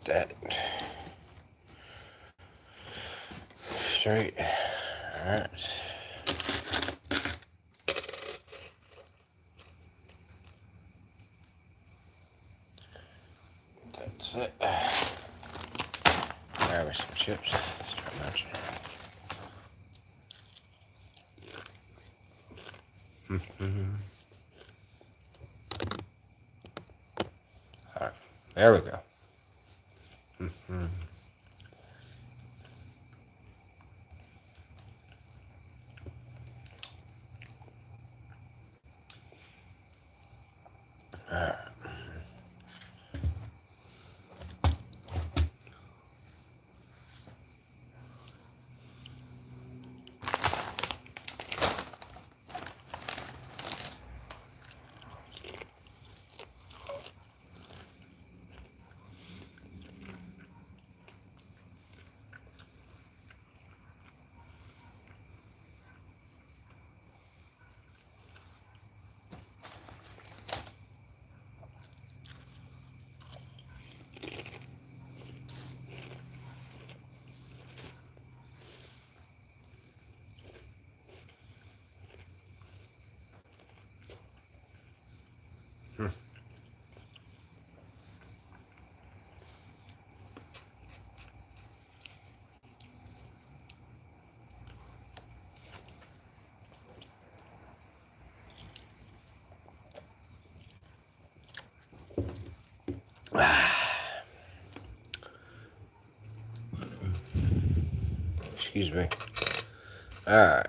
that straight. All right. That's it. Grab me some chips. Start munching. All right. There we go. All right. Excuse me. Alright.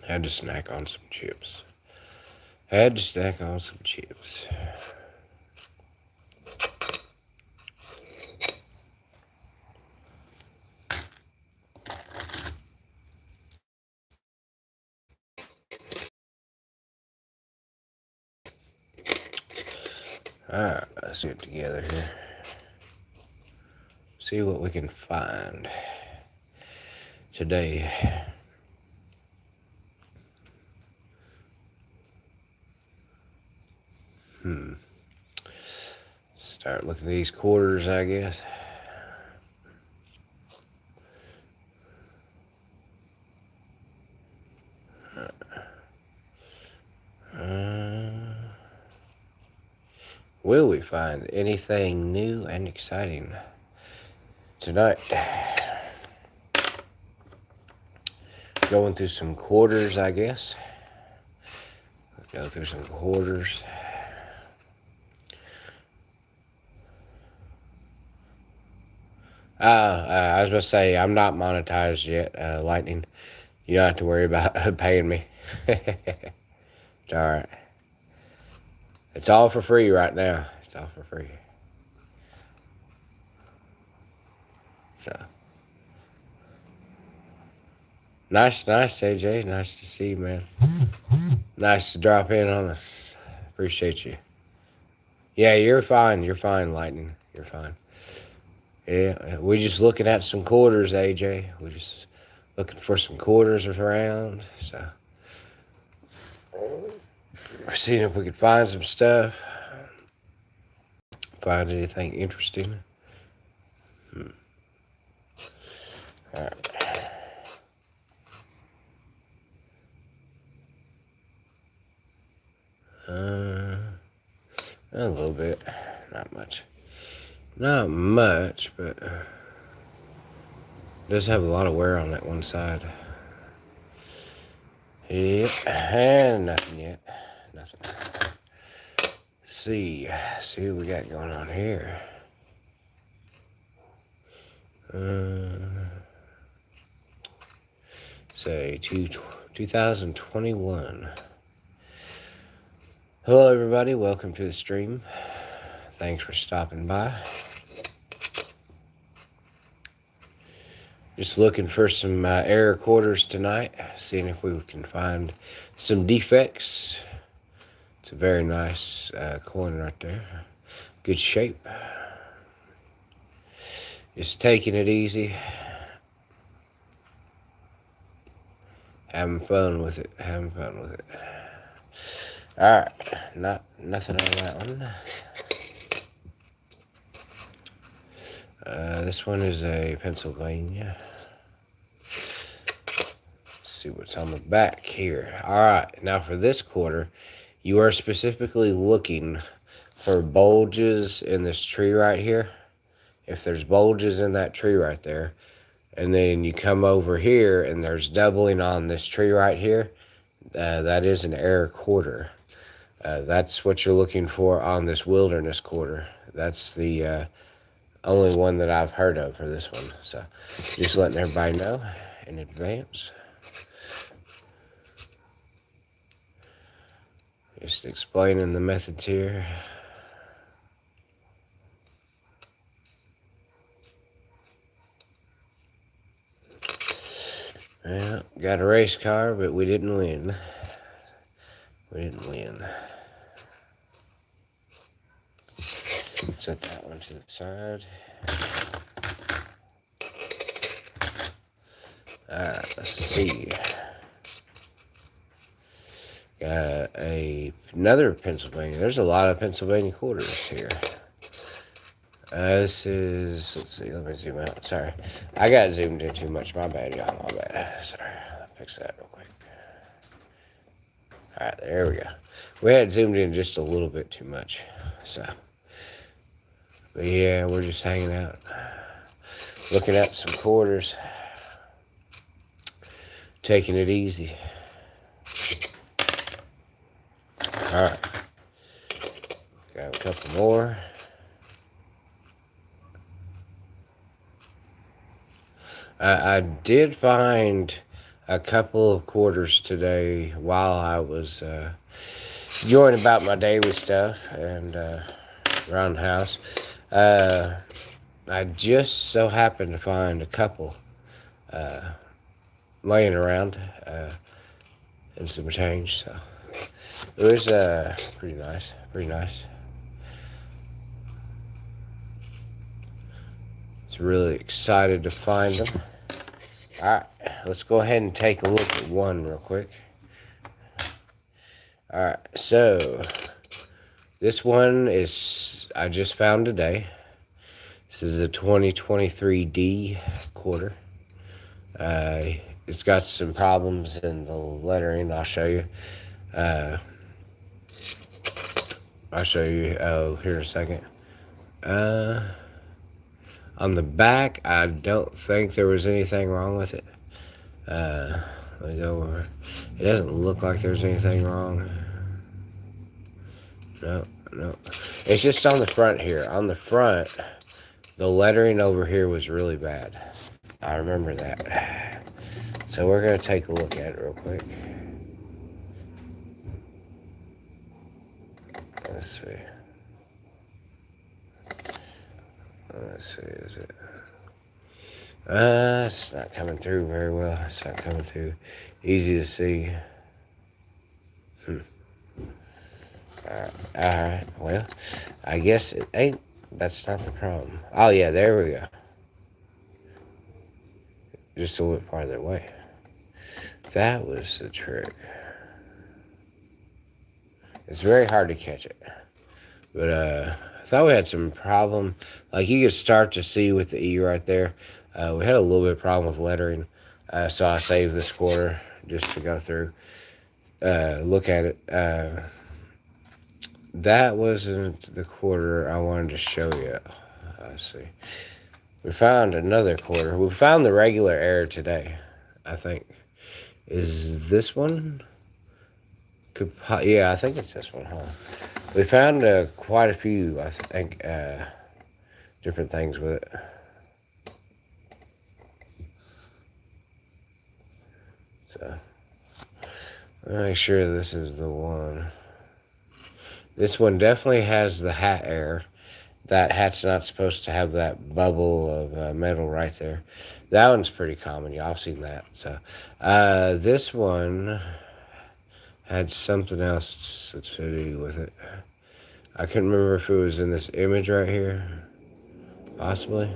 Had to snack on some chips. Alright, let's get together here. See what we can find today. Start looking at these quarters, I guess. Will we find anything new and exciting tonight? Going through some quarters, I guess. Go through some quarters. I was about to say, I'm not monetized yet, Lightning. You don't have to worry about paying me. It's alright. It's all for free right now. It's all for free. So. Nice, AJ. Nice to see you, man. Nice to drop in on us. Appreciate you. Yeah, you're fine. You're fine, Lightning. You're fine. Yeah, we're just looking at some quarters, AJ. We're just looking for some quarters around. So, we're seeing if we could find some stuff. Find anything interesting. All right. A little bit. Not much. Not much, but does have a lot of wear on that one side. Yep, and nothing yet. Nothing. See what we got going on here. Say 2021. Hello, everybody. Welcome to the stream. Thanks for stopping by. Just looking for some error quarters tonight, seeing if we can find some defects. It's a very nice coin right there. Good shape. Just taking it easy. Having fun with it. Alright, nothing on that one. This one is a Pennsylvania. Let's see what's on the back here. All right, now for this quarter, you are specifically looking for bulges in this tree right here. If there's bulges in that tree right there, and then you come over here and there's doubling on this tree right here, that is an error quarter. That's what you're looking for on this wilderness quarter. That's the only one that I've heard of for this one. So just letting everybody know in advance. Just explaining the methods here. Well, got a race car, but we didn't win. Set that one to the side. Alright, let's see. Got another Pennsylvania. There's a lot of Pennsylvania quarters here. This is, let's see, let me zoom out. Sorry. I got zoomed in too much. My bad, y'all. My bad. Sorry. I'll fix that real quick. Alright, there we go. We had zoomed in just a little bit too much. So, but yeah, we're just hanging out. Looking at some quarters. Taking it easy. Alright. Got a couple more. I did find a couple of quarters today while I was going about my daily stuff and around the house. I just so happened to find a couple laying around and some change. So it was pretty nice. Really excited to find them. Alright, let's go ahead and take a look at one real quick. Alright, so this one is I just found today. This is a 2023 D quarter. It's got some problems in the lettering. I'll show you. Here in a second. On the back, I don't think there was anything wrong with it. Let me go over. It doesn't look like there's anything wrong. No. It's just on the front here. On the front, the lettering over here was really bad. I remember that. So we're going to take a look at it real quick. Let's see. Is it? It's not coming through very well. It's not coming through easy to see. Alright, well, I guess it ain't. That's not the problem. Oh, yeah, there we go. Just a little farther away. That was the trick. It's very hard to catch it. But, I thought we had some problem. Like you could start to see with the E right there. We had a little bit of problem with lettering. So I saved this quarter just to go through, look at it. That wasn't the quarter I wanted to show you. Let's see. We found another quarter. We found the regular error today, I think. Is this one? Yeah, I think it's this one, huh? We found quite a few, I think, different things with it. So, make sure this is the one. This one definitely has the hat error. That hat's not supposed to have that bubble of metal right there. That one's pretty common. Y'all seen that. So, this one had something else to do with it. I couldn't remember if it was in this image right here. Possibly.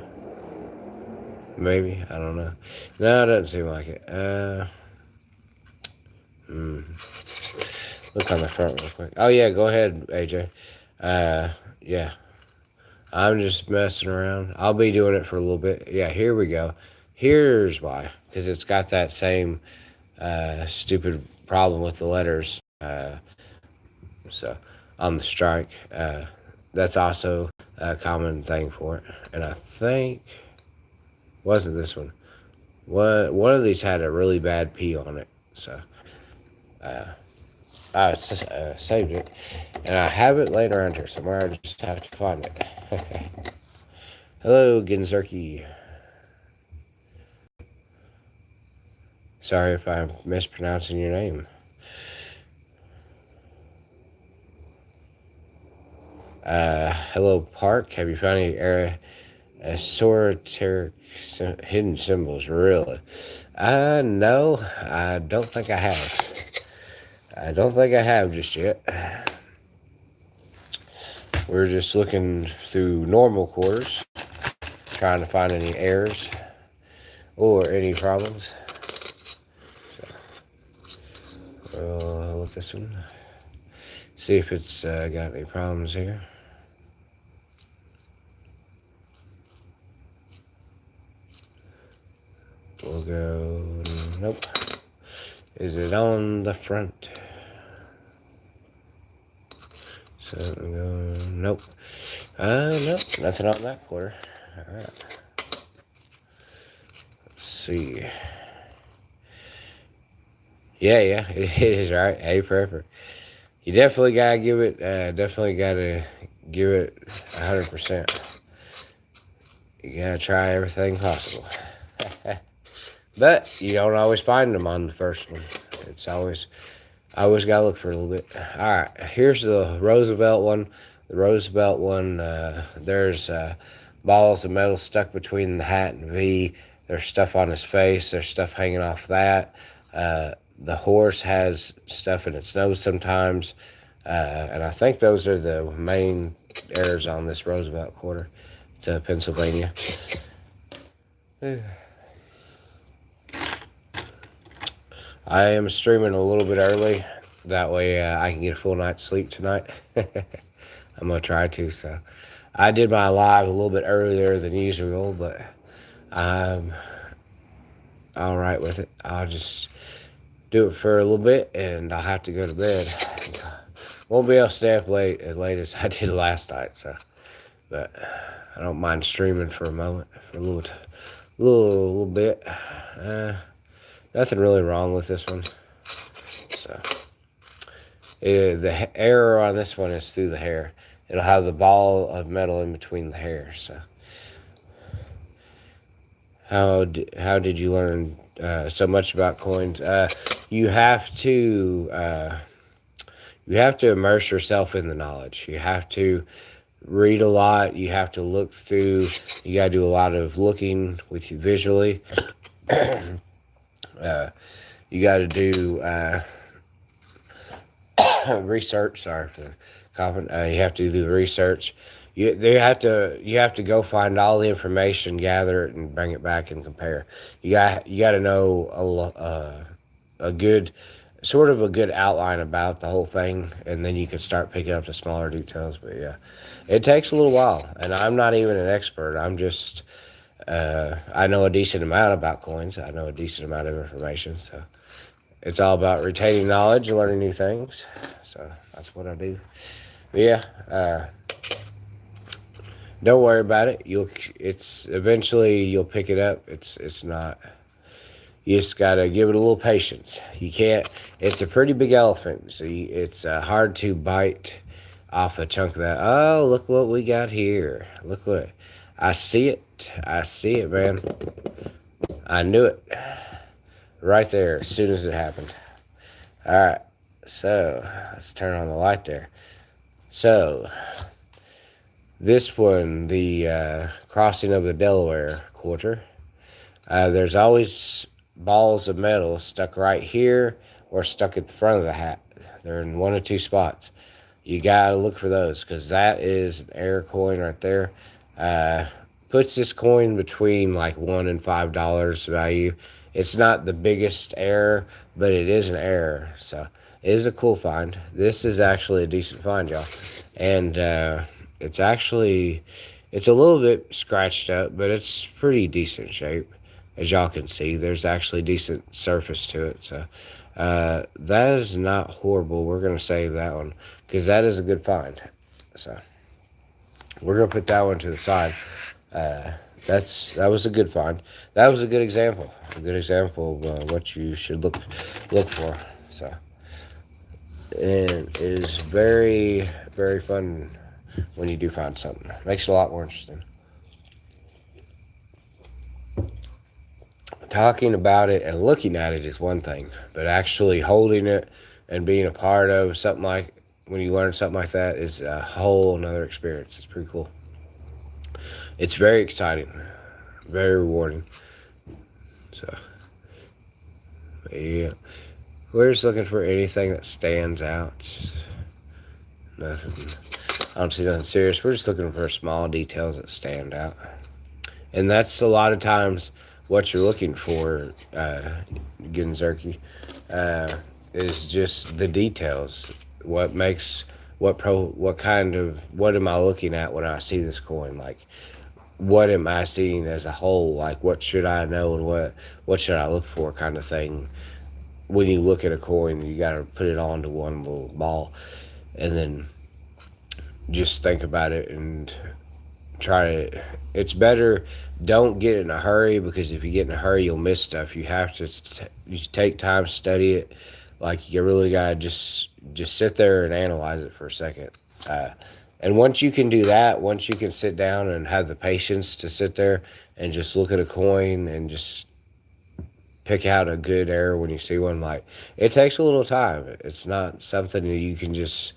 Maybe. I don't know. No, it doesn't seem like it. Look on the front real quick. Oh, yeah. Go ahead, AJ. Yeah. I'm just messing around. I'll be doing it for a little bit. Yeah, here we go. Here's why. Because it's got that same stupid problem with the letters. So on the strike, that's also a common thing for it. And I think wasn't this one. One of these had a really bad P on it. So uh, I saved it, and I have it laying around here somewhere. I just have to find it. Hello, Ginzerky. Sorry if I'm mispronouncing your name. Hello, Park. Have you found any esoteric hidden symbols? Really? No, I don't think I have. I don't think I have just yet. We're just looking through normal quarters, trying to find any errors or any problems. So, we'll look this one. See if it's got any problems here. We'll go, nope. Is it on the front? So we'll go, nope. Nope, nothing on that quarter. All right. Let's see. Yeah, it is right. A for effort. You definitely gotta give it. 100%. You gotta try everything possible. But you don't always find them on the first one. It's always gotta look for a little bit. All right, here's the Roosevelt one. The Roosevelt one, there's balls of metal stuck between the hat and V. There's stuff on his face. There's stuff hanging off that. The horse has stuff in its nose sometimes. And I think those are the main errors on this Roosevelt quarter. It's Pennsylvania. I am streaming a little bit early. That way I can get a full night's sleep tonight. I'm going to try to. So I did my live a little bit earlier than usual, but I'm all right with it. I'll just do it for a little bit, and I'll have to go to bed. Won't be able to stay up late as I did last night. So, but I don't mind streaming for a moment, for a little bit. Nothing really wrong with this one. So the error on this one is through the hair. It'll have the ball of metal in between the hair. So how did you learn so much about coins? You have to immerse yourself in the knowledge. You have to read a lot. You have to look through. You got to do a lot of looking with you visually. You got to do research. Sorry for the coughing. You have to do the research. You have to go find all the information, gather it, and bring it back and compare. You got to know a good outline about the whole thing, and then you can start picking up the smaller details. But yeah, it takes a little while, and I'm not even an expert. I'm just I know a decent amount about coins. I know a decent amount of information. So it's all about retaining knowledge and learning new things. So that's what I do. But yeah, don't worry about it. Eventually you'll pick it up. It's not. You just gotta give it a little patience. You can't. It's a pretty big elephant, so it's hard to bite off a chunk of that. Oh, look what we got here. Look what I see it. I see it, man. I knew it right there as soon as it happened. All right, so let's turn on the light there. So this one, the crossing of the Delaware quarter. There's always balls of metal stuck right here or stuck at the front of the hat. They're in one or two spots. You gotta look for those, because that is an error coin right there. Puts this coin between like $1 and $5 value. It's not the biggest error, but it is an error. So it is a cool find. This is actually a decent find, y'all. And it's actually It's a little bit scratched up, but it's pretty decent shape. As y'all can see, there's actually decent surface to it. So that is not horrible. We're going to save that one because that is a good find. So we're going to put that one to the side. That was a good find. That was a good example. A good example of what you should look for. So, and it is very, very fun when you do find something. Makes it a lot more interesting. Talking about it and looking at it is one thing, but actually holding it and being a part of something like when you learn something like that is a whole another experience. It's pretty cool. It's very exciting, very rewarding. So, yeah, we're just looking for anything that stands out. Nothing. I don't see nothing serious. We're just looking for small details that stand out. And that's a lot of times what you're looking for, Genzerky, is just the details. What makes, what am I looking at when I see this coin? Like, what am I seeing as a whole? Like, what should I know and what should I look for kind of thing. When you look at a coin, you got to put it onto one little ball and then just think about it and try it. It's better don't get in a hurry, because if you get in a hurry you'll miss stuff. You have to you take time, study it. Like, you really gotta just sit there and analyze it for a second. And once you can do that, once you can sit down and have the patience to sit there and just look at a coin and just pick out a good error when you see one, like, it takes a little time. It's not something that you can just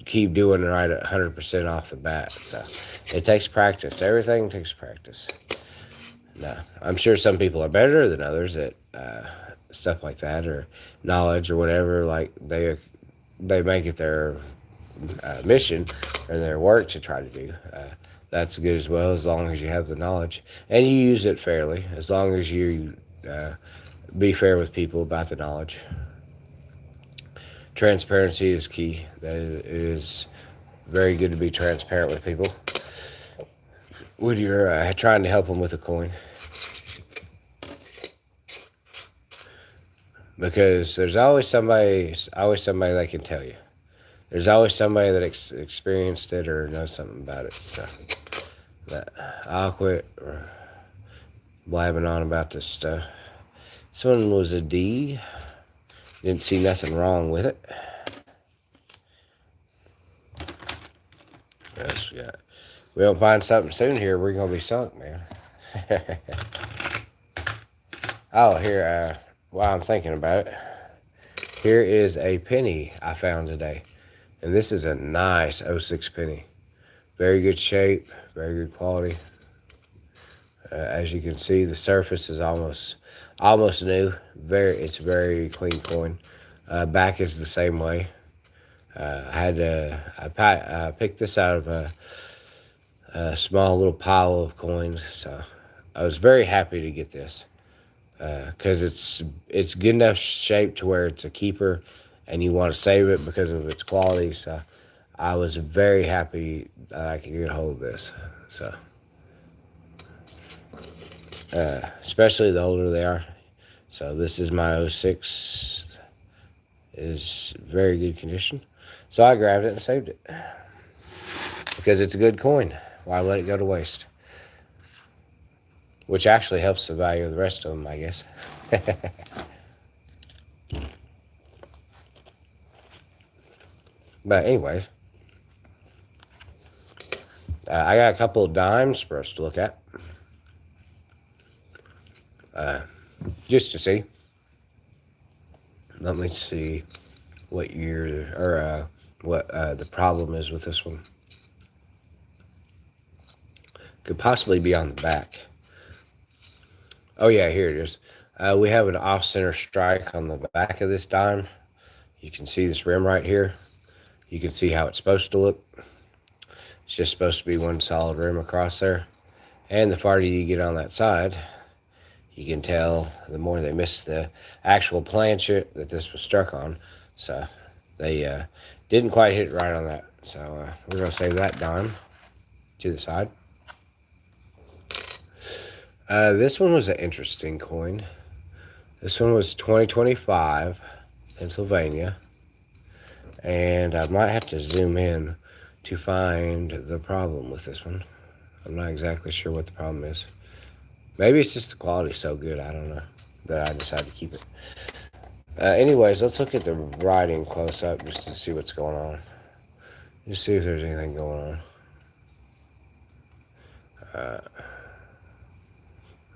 keep doing right at 100% off the bat. So it takes practice. Everything takes practice. No, I'm sure some people are better than others at stuff like that, or knowledge or whatever. Like, they make it their mission or their work to try to do. That's good as well, as long as you have the knowledge and you use it fairly. As long as you be fair with people about the knowledge. Transparency is key. That it is very good to be transparent with people when you're trying to help them with a coin, because there's always somebody that can tell you. There's always somebody that experienced it or knows something about it. So I'll quit blabbing on about this stuff. This one was a D. Didn't see nothing wrong with it. Yes, yeah. We don't find something soon here, we're gonna be sunk, man. Oh, here. While I'm thinking about it, here is a penny I found today, and this is a nice 06 penny. Very good shape, very good quality. As you can see, the surface is almost new. It's a very clean coin. Back is the same way. I picked this out of a small little pile of coins, so I was very happy to get this, because it's good enough shape to where it's a keeper, and you want to save it because of its quality. So I was very happy that I could get a hold of this. So especially the older they are. So this is my 06. Is very good condition. So I grabbed it and saved it because it's a good coin. Why let it go to waste? Which actually helps the value of the rest of them, I guess. But anyways, I got a couple of dimes for us to look at. Just to see. Let me see what year, or what the problem is with this one. Could possibly be on the back. Oh yeah, here it is. We have an off-center strike on the back of this dime. You can see this rim right here. You can see how it's supposed to look. It's just supposed to be one solid rim across there. And the farther you get on that side, you can tell the more they miss the actual planchet that this was struck on. So they didn't quite hit it right on that. So we're going to save that dime. to the side. This one was an interesting coin. This one was 2025, Pennsylvania. And I might have to zoom in to find the problem with this one. I'm not exactly sure what the problem is. Maybe it's just the quality's so good, I don't know, that I decided to keep it. Anyways, let's look at the writing close up just to see what's going on. Just see if there's anything going on.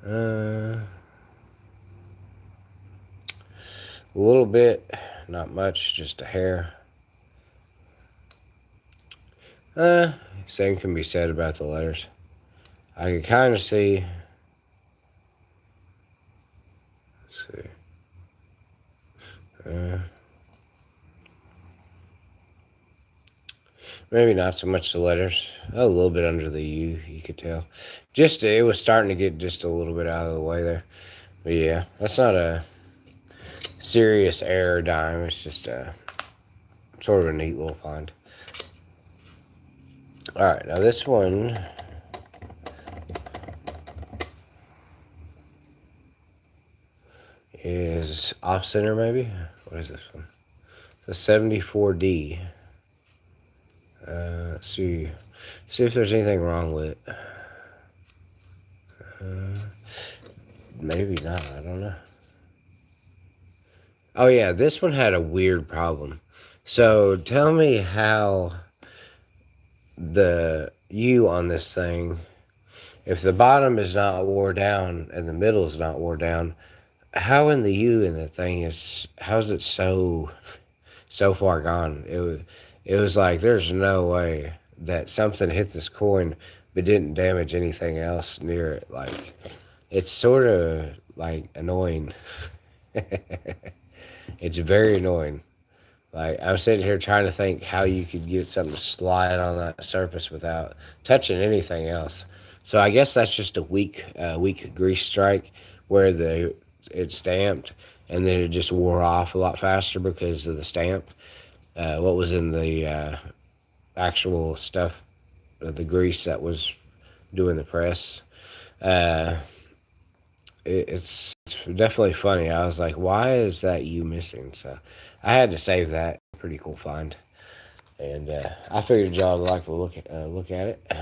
A little bit, not much, just a hair. Same can be said about the letters. I can kind of see. Let's see. Maybe not so much the letters. A little bit under the U, you could tell. Just it was starting to get just a little bit out of the way there. But yeah, that's not a serious error dime. It's just a sort of a neat little find. All right, now this one is off center, maybe. What is this one? It's a 74D. Let's see if there's anything wrong with it. Maybe not. I don't know. Oh yeah, this one had a weird problem. So tell me how the U on this thing, if the bottom is not wore down and the middle is not wore down, how in the U in the thing is, how's it so far gone? It was like there's no way that something hit this coin but didn't damage anything else near it. Like, it's sort of like annoying. It's very annoying. Like, I'm sitting here trying to think how you could get something to slide on that surface without touching anything else. So I guess that's just a weak grease strike where it's stamped, and then it just wore off a lot faster because of the stamp. What was in the actual stuff, the grease that was doing the press. It's definitely funny. I was like, why is that U missing? So I had to save that. Pretty cool find. And I figured y'all would like to look at it.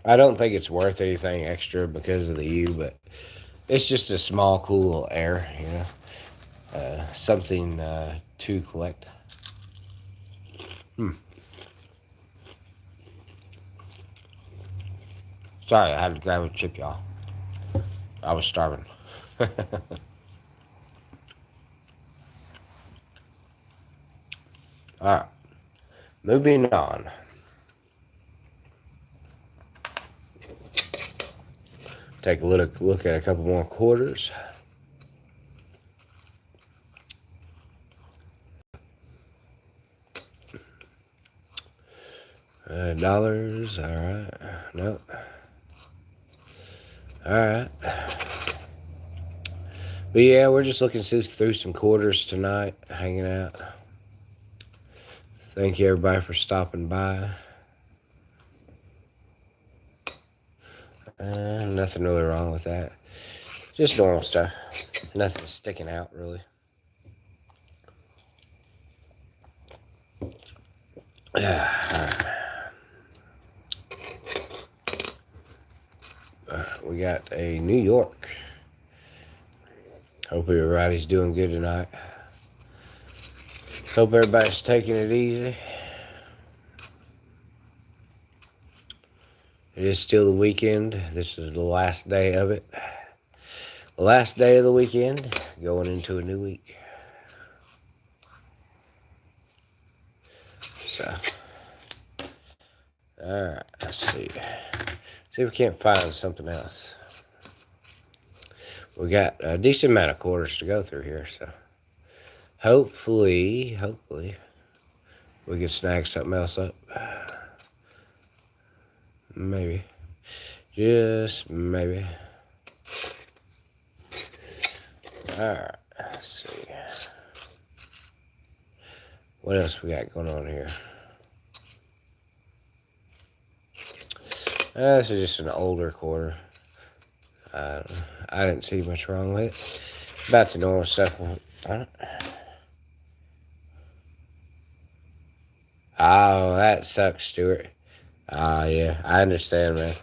I don't think it's worth anything extra because of the U, but it's just a small, cool little error, you know. Something to collect. Sorry, I had to grab a chip, y'all. I was starving. Alright. Moving on. Take a look at a couple more quarters. Dollars, alright. Nope. Alright. But yeah, we're just looking through some quarters tonight, hanging out. Thank you everybody for stopping by. Nothing really wrong with that. Just normal stuff. Nothing sticking out, really. We got a New York. Hope everybody's doing good tonight. Hope everybody's taking it easy. It is still the weekend. This is the last day of it. The last day of the weekend, going into a new week. So, alright, let's see. See if we can't find something else. We got a decent amount of quarters to go through here, so hopefully we can snag something else up. Maybe. Just maybe. Alright, let's see. What else we got going on here? This is just an older quarter. I didn't see much wrong with it. About the normal stuff on it. Oh, that sucks, Stuart. Yeah, I understand, man.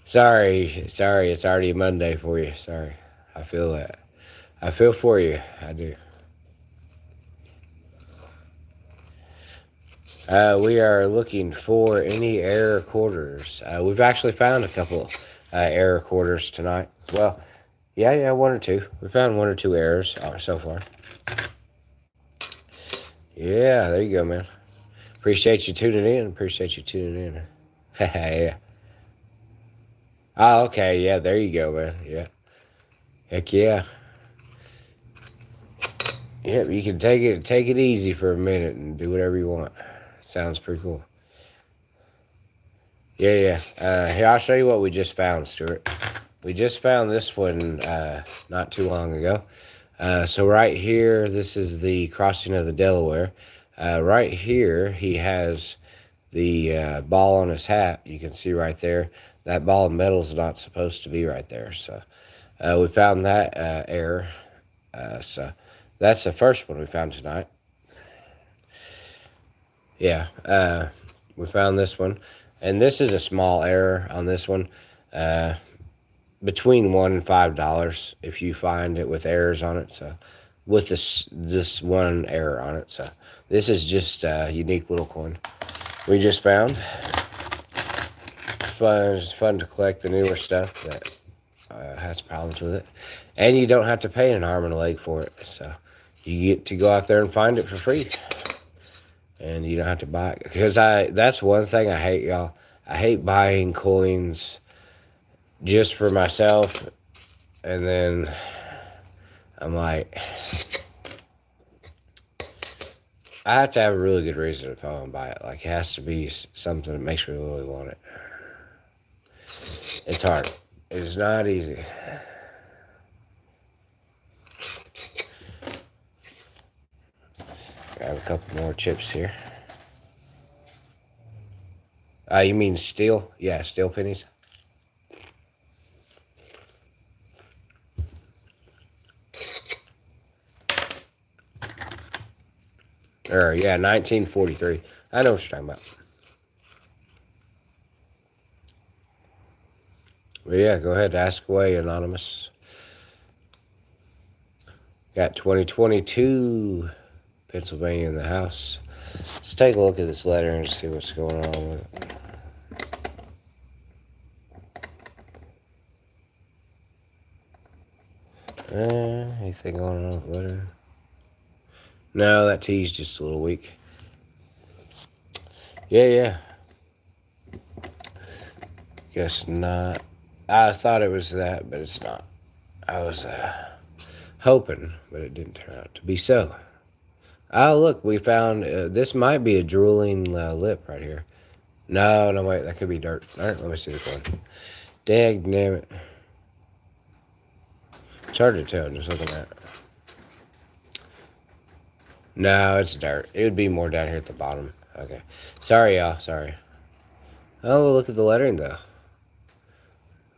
Sorry, it's already Monday for you. Sorry, I feel that. I feel for you. I do. We are looking for any error quarters. We've actually found a couple error quarters tonight. Well, yeah, one or two. We found one or two errors so far. Yeah, there you go, man. Appreciate you tuning in. Yeah. Oh, okay. Yeah, there you go, man. Yeah. Heck yeah. Yep, you can take it easy for a minute and do whatever you want. Sounds pretty cool. Yeah. Here, I'll show you what we just found, Stuart. We just found this one not too long ago. So right here, this is the crossing of the Delaware. Right here, he has the ball on his hat. You can see right there. That ball of metal is not supposed to be right there. So we found that error. So that's the first one we found tonight. Yeah, we found this one. And this is a small error on this one. Between $1 and $5 if you find it with errors on it. So with this one error on it. So this is just a unique little coin we just found. It's fun to collect the newer stuff that has problems with it. And you don't have to pay an arm and a leg for it. So you get to go out there and find it for free. And you don't have to buy it. Because that's one thing I hate, y'all. I hate buying coins just for myself. And then I'm like, I have to have a really good reason if I want to buy it. Like, it has to be something that makes me really want it. It's hard. It's not easy. Grab a couple more chips here. You mean steel? Yeah, steel pennies. Yeah, 1943. I know what you're talking about. But yeah, go ahead, ask away, Anonymous. Got 2022 Pennsylvania in the house. Let's take a look at this letter and see what's going on with it. Anything going on with the letter? No, that T's just a little weak. Yeah. Guess not. I thought it was that, but it's not. I was hoping, but it didn't turn out to be so. Oh, look, we found, this might be a drooling lip right here. No, wait, that could be dirt. All right, let me see the coin. Dag damn it. It's hard to tell just looking at it. No, it's dirt. It would be more down here at the bottom. Okay. Sorry, y'all. Sorry. Oh, look at the lettering, though.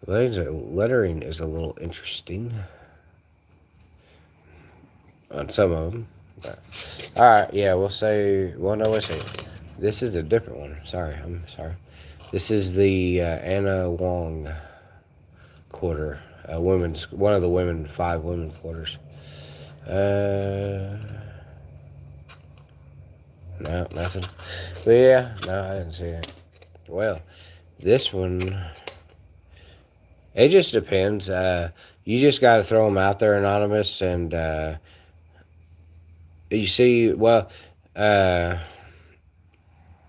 Lettering is a little interesting on some of them. But, all right, yeah, we'll say. Well, no, let's see. This is a different one. I'm sorry. This is the Anna Wong quarter. One of the 5 women quarters. No, nothing. But yeah, no, I didn't see it. Well, this one, it just depends. You just got to throw them out there, Anonymous, and you see, well,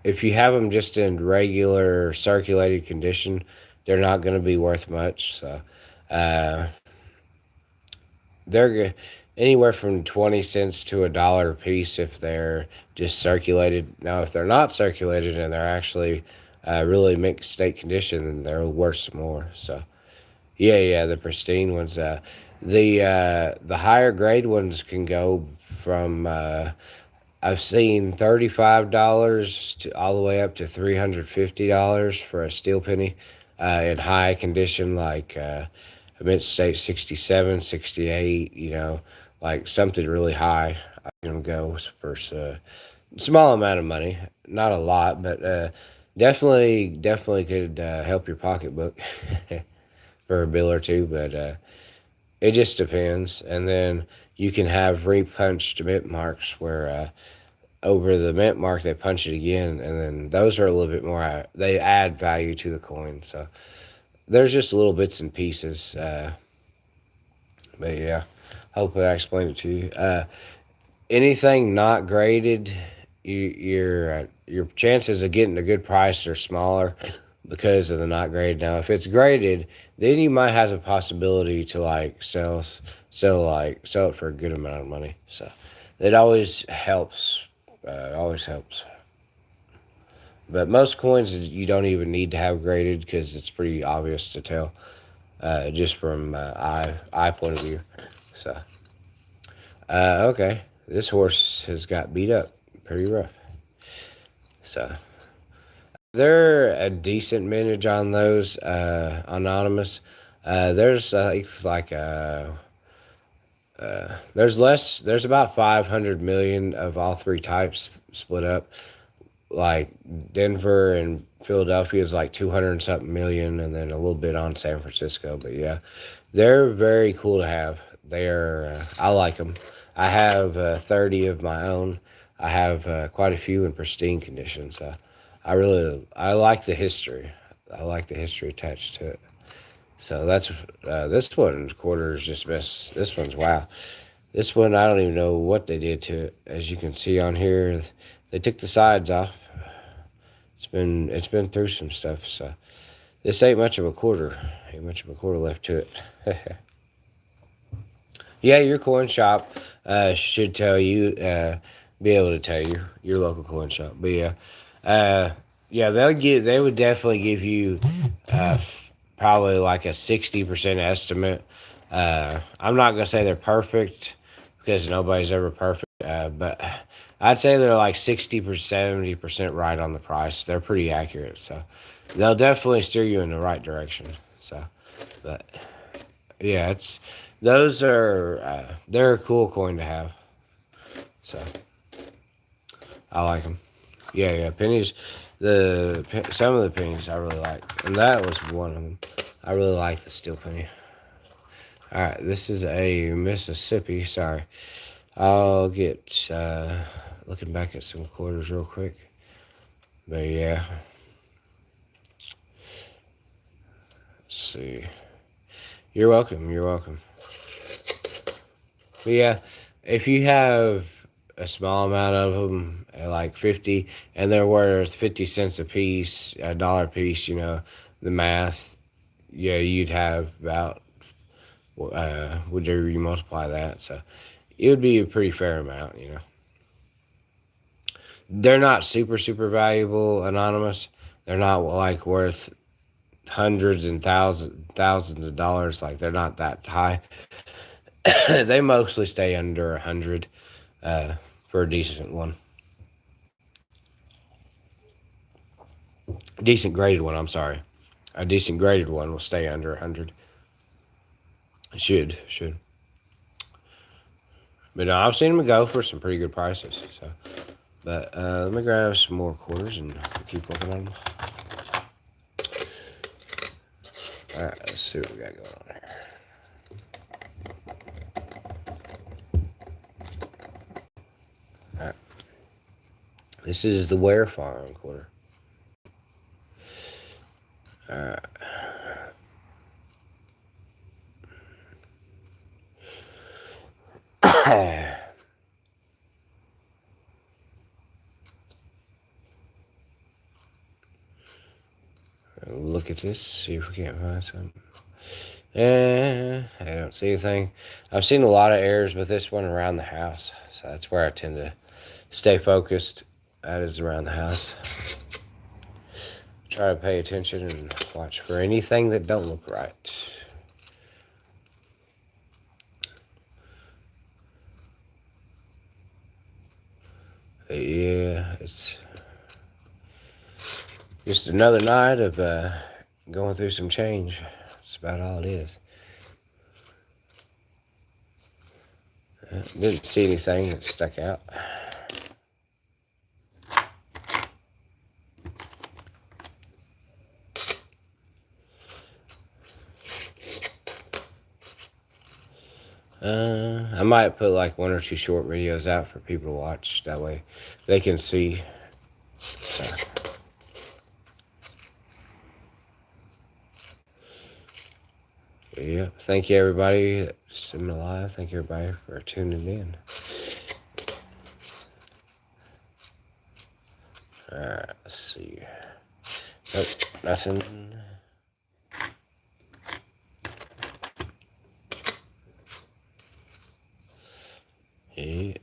if you have them just in regular circulated condition, they're not going to be worth much. So, they're anywhere from 20 cents to $1 a piece if they're just circulated. Now, if they're not circulated and they're actually really mixed state condition, then they're worth some more. So, yeah, the pristine ones. The higher grade ones can go from I've seen $35 to all the way up to $350 for a steel penny in high condition, like mint state 67, 68. Like something really high. I can go for a small amount of money, not a lot, but definitely could help your pocketbook for a bill or two. But it just depends. And then you can have repunched mint marks where over the mint mark they punch it again, and then those are a little bit more. They add value to the coin. So there's just little bits and pieces. But yeah, hopefully I explained it to you. Anything not graded, your chances of getting a good price are smaller because of the not graded. Now, if it's graded, then you might have a possibility to like sell it for a good amount of money. So it always helps. It always helps. But most coins you don't even need to have graded because it's pretty obvious to tell just from eye point of view. So okay, this horse has got beat up pretty rough. So they're a decent mintage on those anonymous. There's there's less. There's about 500 million of all three types split up. Like Denver and Philadelphia is like 200 and something million, and then a little bit on San Francisco. But yeah, they're very cool to have. They're I like them. I have 30 of my own. I have quite a few in pristine condition. So I like the history. I like the history attached to it. So that's this one's quarter is just best. This one's wow. This one I don't even know what they did to it. As you can see on here, they took the sides off. It's been through some stuff. So this ain't much of a quarter. Ain't much of a quarter left to it. Yeah, your coin shop should tell you, be able to tell you your local coin shop. But yeah, yeah, they would definitely give you probably like a 60% estimate. I'm not gonna say they're perfect because nobody's ever perfect, but I'd say they're like 60%, 70% right on the price. They're pretty accurate, so they'll definitely steer you in the right direction. So, but yeah, those are they're a cool coin to have. So I like them. Yeah, pennies. Some of the pennies I really like, and that was one of them. I really like the steel penny. All right, this is a Mississippi. Sorry, I'll get looking back at some quarters real quick. But yeah, let's see. You're welcome. You're welcome. But yeah, if you have a small amount of them, like 50, and they're worth 50 cents a piece, $1 a piece, the math, yeah, you'd have about, whatever you multiply that. So it would be a pretty fair amount. They're not super, super valuable, anonymous. They're not like worth hundreds and thousands of dollars. Like they're not that high. They mostly stay under 100 for a decent one. Decent graded one, I'm sorry. A decent graded one will stay under 100. It should. But no, I've seen them go for some pretty good prices. So, but let me grab some more quarters and keep looking at them. All right, let's see what we got going on here. All right, this is the Ware Farm quarter. All right. Look at this, see if we can't find something. I don't see anything. I've seen a lot of errors with this one around the house, so that's where I tend to stay focused. That is around the house. Try to pay attention and watch for anything that don't look right. Yeah, it's just another night of going through some change. That's about all it is. Didn't see anything that stuck out. I might put like 1 or 2 short videos out for people to watch. That way they can see. So. Yeah, thank you everybody that's in my live. Thank you everybody for tuning in. Alright, let's see. Nope, nothing. Yeah.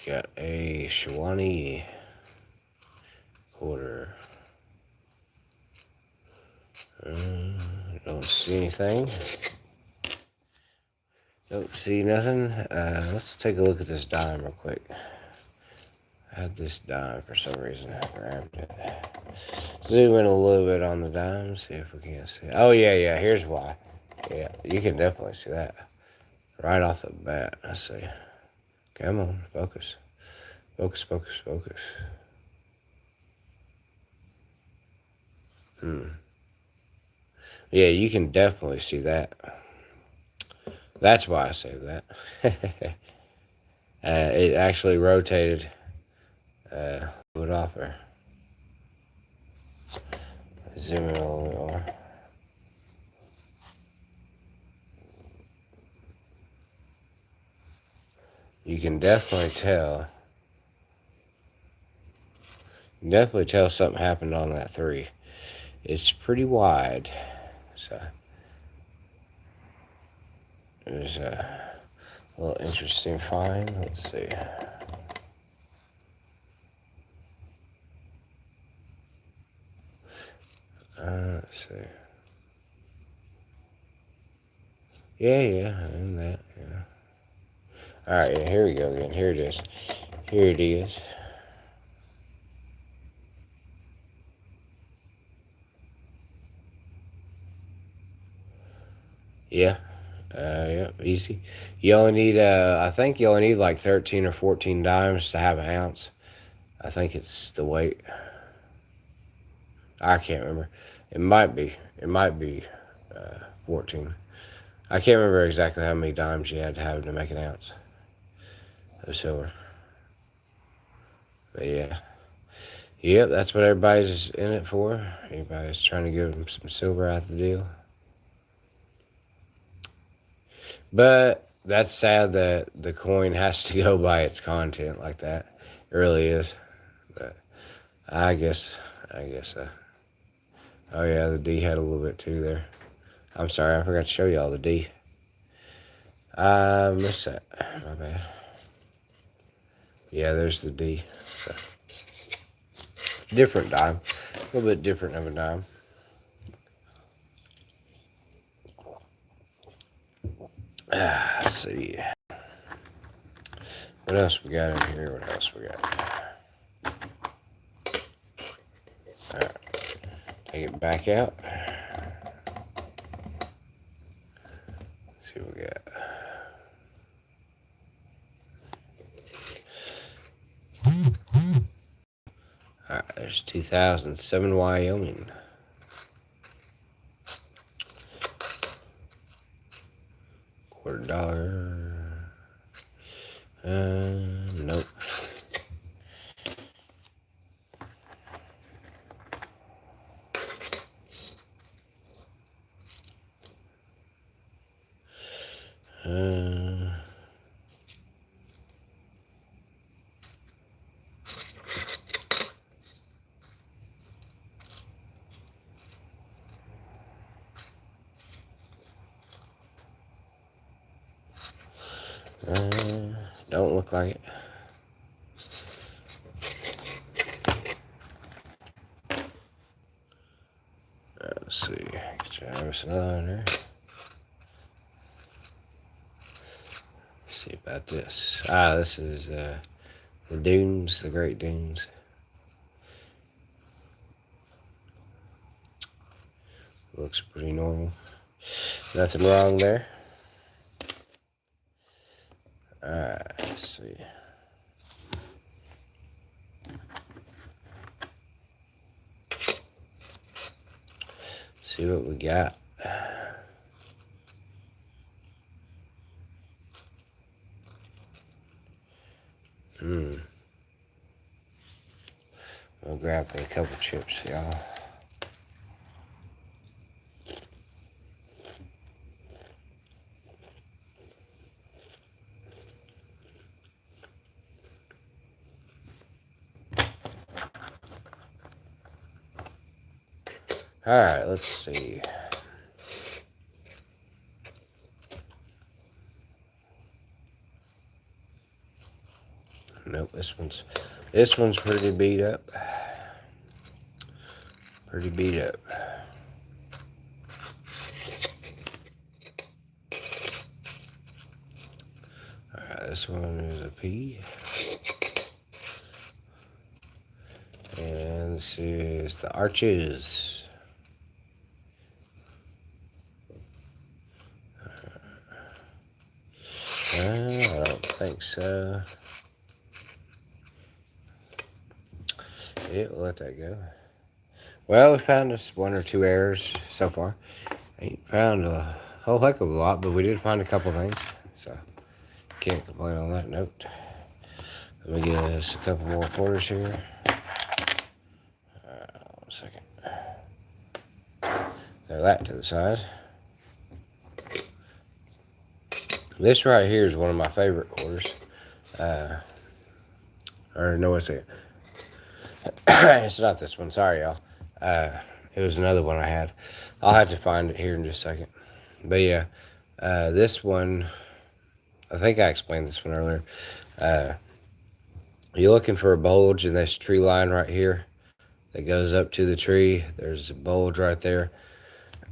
Got a Shawnee quarter. Don't see anything. Don't see nothing. Let's take a look at this dime real quick. I had this dime for some reason. I grabbed it. Zoom in a little bit on the dime. See if we can't see it. Oh, yeah. Here's why. Yeah, you can definitely see that. Right off the bat. Let's see. Come on. Focus. Focus. Yeah, you can definitely see that. That's why I saved that. It actually rotated a little bit off there. Zoom in a little bit more. You can definitely tell. You can definitely tell something happened on that 3. It's pretty wide. So it was a little interesting find. Let's see. Let's see. Yeah, and that. Yeah. All right, yeah, here we go again. Here it is. Here it is. Yeah. Easy. You only need, I think you only need like 13 or 14 dimes to have an ounce. I think it's the weight. I can't remember. It might be. 14. I can't remember exactly how many dimes you had to have to make an ounce of silver. But yeah. Yep, that's what everybody's in it for. Everybody's trying to give them some silver out the deal. But that's sad that the coin has to go by its content like that. It really is. But I guess. Oh yeah, the D had a little bit too there. I'm sorry, I forgot to show y'all the D. I missed that. My bad. Yeah, there's the D. So. Different dime. A little bit different of a dime. Let's see. What else we got in here? What else we got? Alright. Take it back out. Let's see what we got. Alright, there's 2007 Wyoming. $25. Nope. Don't look like it. Let's see. Try another one there. Let's see about this. This is the dunes, the Great Dunes. Looks pretty normal. Nothing wrong there. Alright, let's see. See what we got. I'll grab a couple chips, y'all. Alright, let's see. Nope, this one's pretty beat up. Pretty beat up. Alright, this one is a P. And this is the Arches. I don't think so. Yeah, we'll let that go. Well, we found just one or two errors so far. Ain't found a whole heck of a lot, but we did find a couple things. So, can't complain on that note. Let me get us a couple more quarters here. 1 second. Throw that to the side. This right here is one of my favorite quarters. Or no, it's it. It's not this one. Sorry, y'all. It was another one I had. I'll have to find it here in just a second. But yeah, this one, I think I explained this one earlier. You're looking for a bulge in this tree line right here that goes up to the tree. There's a bulge right there.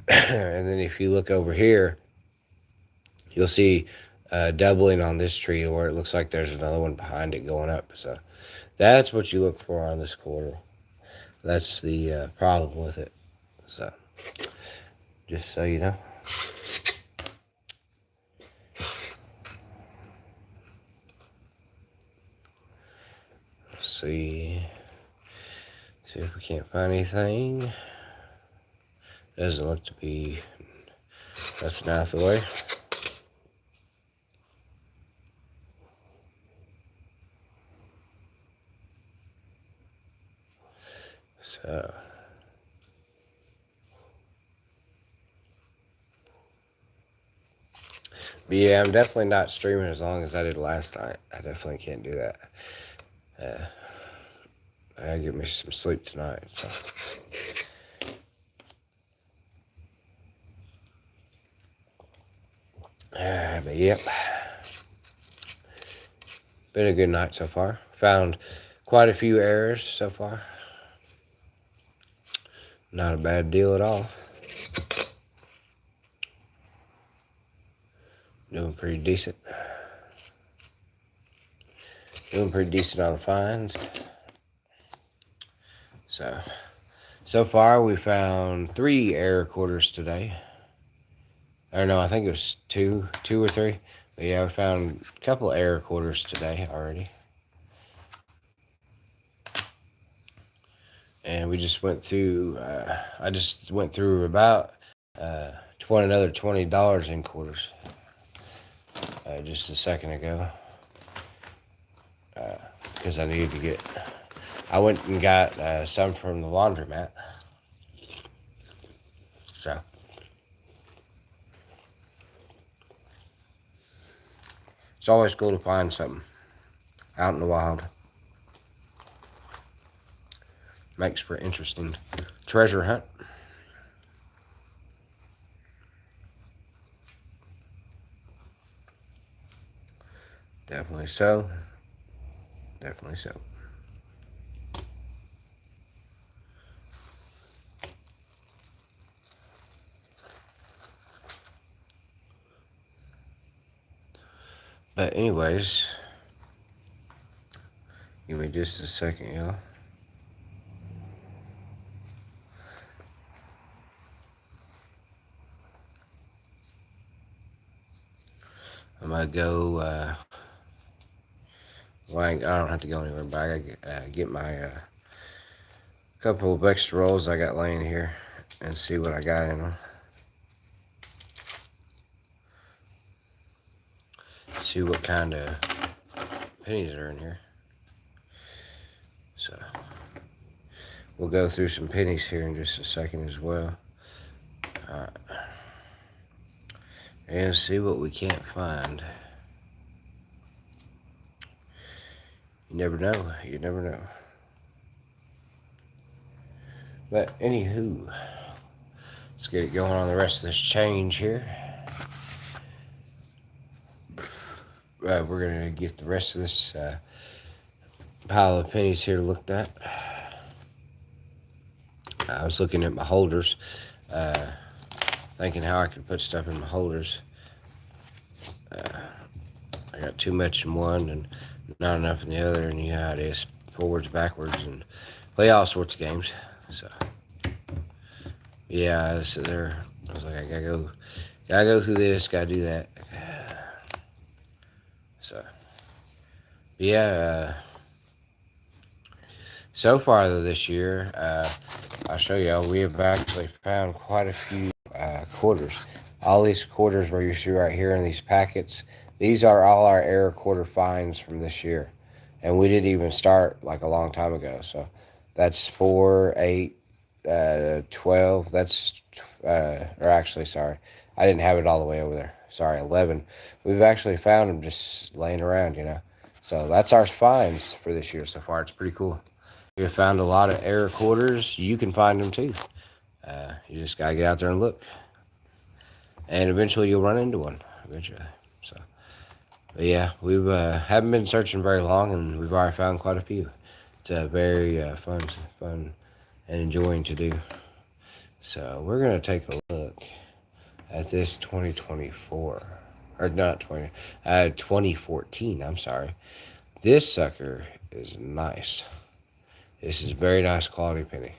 And then if you look over here, you'll see doubling on this tree where it looks like there's another one behind it going up. So that's what you look for on this quarter. That's the problem with it. So just so you know. Let's see if we can't find anything. Doesn't look to be nothing out of the way. So but yeah, I'm definitely not streaming as long as I did last night. I definitely can't do that. I gotta get me some sleep tonight. So. But yep. Been a good night so far. Found quite a few errors so far. Not a bad deal at all. Doing pretty decent. Doing pretty decent on the finds. So far we found 3 error quarters today. Or no, I think it was two or three. But yeah, we found a couple error quarters today already. And we just went through, I just went through about another $20 in quarters just a second ago. Because I needed to get, I went and got some from the laundromat. So. It's always cool to find something out in the wild. Makes for an interesting treasure hunt. Definitely so. Definitely so. But anyways, give me just a second, y'all. I'm gonna go. Well, I don't have to go anywhere, but I gotta get my couple of extra rolls I got laying here and see what I got in them. See what kind of pennies are in here. So we'll go through some pennies here in just a second as well. Alright. And see what we can't find. You never know. You never know. But anywho, let's get it going on the rest of this change here. We're going to get the rest of this pile of pennies here looked at. I was looking at my holders, thinking how I could put stuff in my holders. I got too much in one and not enough in the other, and you know how it is, forwards, backwards, and play all sorts of games. So yeah, so there. I was like, I gotta go through this, gotta do that. So yeah. So far this year, I'll show y'all, we have actually found quite a few quarters. All these quarters where you see right here in these packets, these are all our error quarter finds from this year. And we didn't even start like a long time ago. So that's 4, 8, 12. That's, or actually, sorry, I didn't have it all the way over there. Sorry, 11. We've actually found them just laying around, you know. So that's our finds for this year so far. It's pretty cool. We have found a lot of error quarters. You can find them too. You just gotta get out there and look, and eventually you'll run into one. Eventually, so. But yeah, we haven't been searching very long, and we've already found quite a few. It's very fun and enjoying to do. So we're gonna take a look at this 2024, or not 2014. I'm sorry. This sucker is nice. This is very nice quality penny.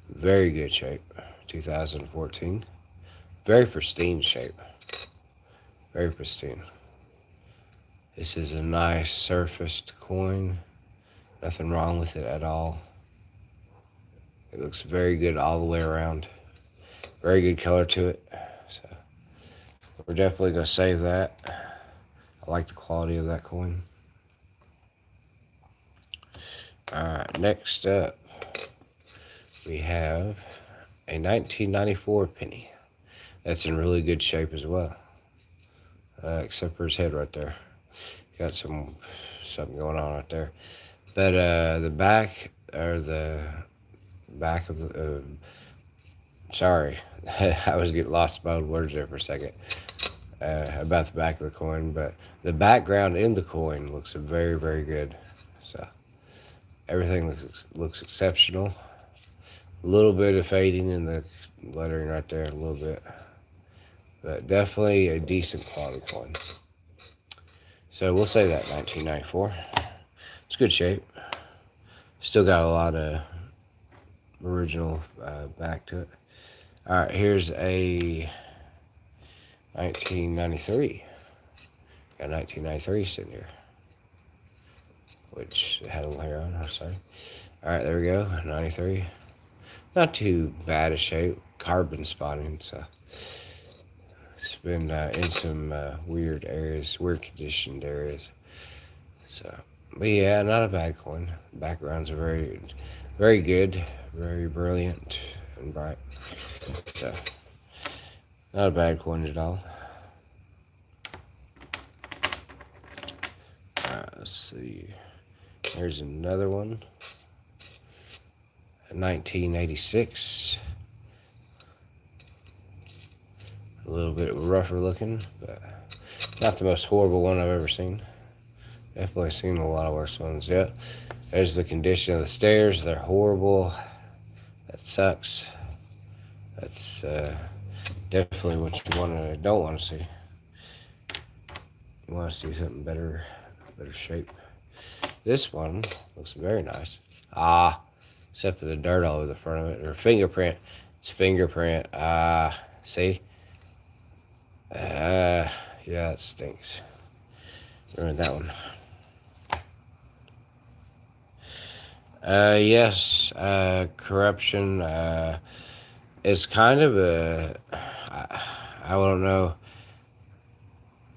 Very good shape. 2014. Very pristine shape. Very pristine. This is a nice surfaced coin. Nothing wrong with it at all. It looks very good all the way around. Very good color to it. So we're definitely going to save that. I like the quality of that coin. Alright, next up we have a 1994 penny. That's in really good shape as well. Except for his head right there. Got something going on right there. But the back, or the back of the... sorry, I was getting lost in my own words there for a second. About the back of the coin. But the background in the coin looks very, very good. So everything looks exceptional. A little bit of fading in the lettering right there, a little bit. But definitely a decent quality coin. So we'll say that 1994. It's good shape. Still got a lot of original back to it. Alright, here's a 1993. Got 1993 sitting here. Which had a little hair on, I'm sorry. Alright, there we go. 93. Not too bad a shape. Carbon spotting, so it's been in some weird areas, weird conditioned areas. So, but yeah, not a bad coin. Backgrounds are very, very good, very brilliant and bright. So, not a bad coin at all. Let's see. Here's another one. 1986. A little bit rougher looking, but Not the most horrible one I've ever seen. Definitely seen a lot of worse ones. Yep. There's the condition of the stairs. They're horrible. That sucks. That's definitely what you don't want to see. You want to see something better shape. This one looks very nice. Except for the dirt all over the front of it. Or fingerprint. It's fingerprint. See? Yeah, it stinks. Remember that one. Yes, corruption. It's kind of I don't know,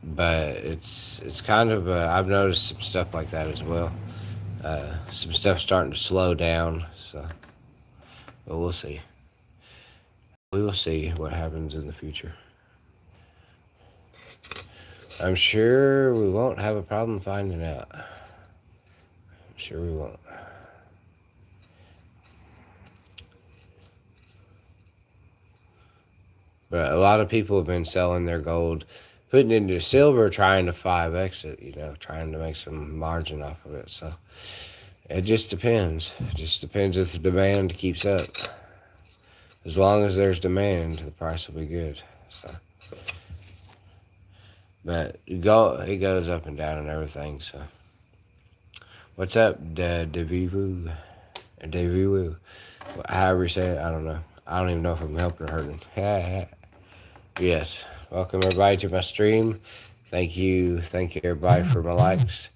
but it's kind of I've noticed some stuff like that as well. Some stuff starting to slow down, so but we'll see. We will see what happens in the future. I'm sure we won't have a problem finding out. I'm sure we won't. But a lot of people have been selling their gold, putting it into silver, trying to 5x it, trying to make some margin off of it. So it just depends. It just depends if the demand keeps up. As long as there's demand, the price will be good. So, but it goes up and down and everything. So, what's up, Devivu? Devivu? However you say it, I don't know. I don't even know if I'm helping or hurting. Yes. Welcome everybody to my stream. Thank you everybody for my likes.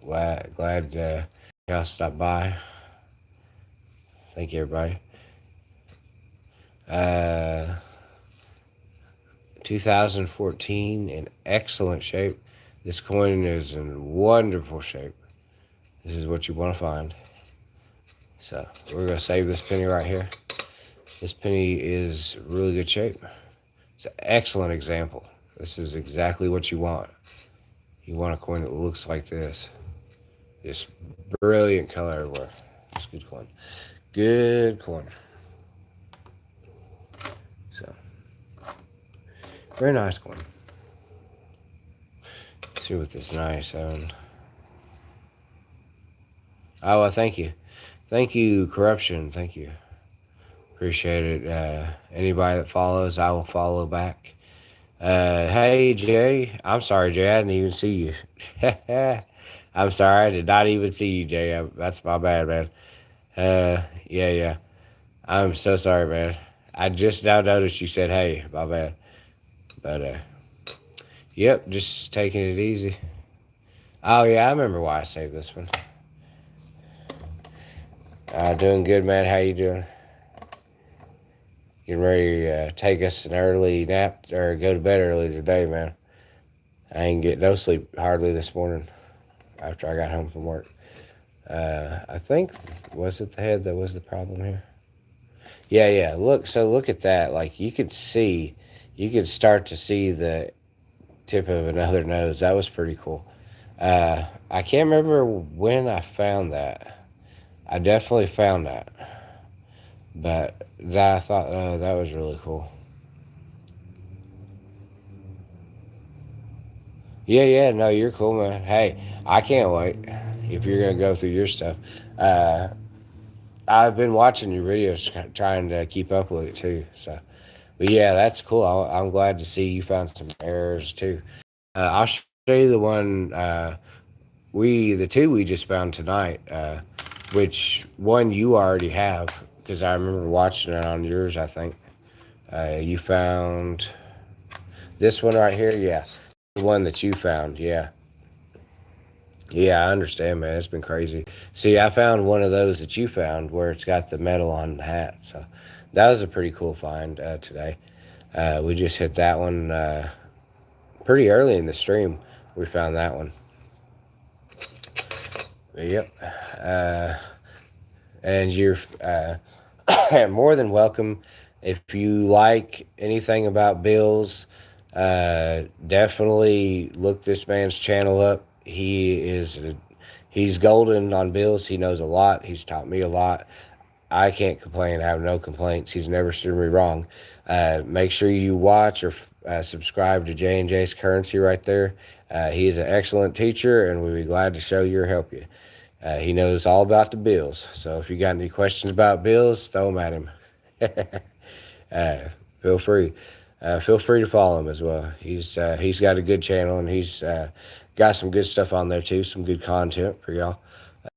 Glad y'all stopped by. Thank you everybody. 2014 in excellent shape. This coin is in wonderful shape. This is what you want to find. So we're gonna save this penny right here. This penny is really good shape. It's an excellent example. This is exactly what you want. You want a coin that looks like this. Just brilliant color everywhere. It's a good coin. Good coin. So, very nice coin. Let's see what this nice on. Oh, well, thank you. Thank you, Corruption. Thank you. Appreciate it. Anybody that follows, I will follow back. Hey, Jay. I'm sorry, Jay. I didn't even see you. I'm sorry. I did not even see you, Jay. That's my bad, man. Yeah. I'm so sorry, man. I just now noticed you said, hey, my bad. But, yep, just taking it easy. Oh, yeah, I remember why I saved this one. Doing good, man. How you doing? Getting ready to take us an early nap or go to bed early today, man. I ain't get no sleep hardly this morning after I got home from work. I think, was it the head that was the problem here? Yeah. Look at that. Like, you could start to see the tip of another nose. That was pretty cool. I can't remember when I found that. I definitely found that. But I thought, that was really cool. Yeah, no, you're cool, man. Hey, I can't wait if you're going to go through your stuff. I've been watching your videos, trying to keep up with it, too. So, but yeah, that's cool. I'm glad to see you found some errors, too. I'll show you the one, the two we just found tonight, which one you already have, because I remember watching it on yours, I think. You found this one right here? Yeah. The one that you found, yeah. Yeah, I understand, man. It's been crazy. See, I found one of those that you found where it's got the metal on the hat. So that was a pretty cool find today. We just hit that one pretty early in the stream. We found that one. Yep. And you're more than welcome. If you like anything about bills, definitely look this man's channel up. He's golden on bills. He knows a lot. He's taught me a lot. I can't complain. I have no complaints. He's never steered me wrong. Make sure you watch or subscribe to J&J's Currency right there. He is an excellent teacher, and we'd be glad to show you or help you. He knows all about the bills, so if you got any questions about bills, throw them at him. uh, feel free. Feel free to follow him as well. He's got a good channel, and he's got some good stuff on there too, some good content for y'all.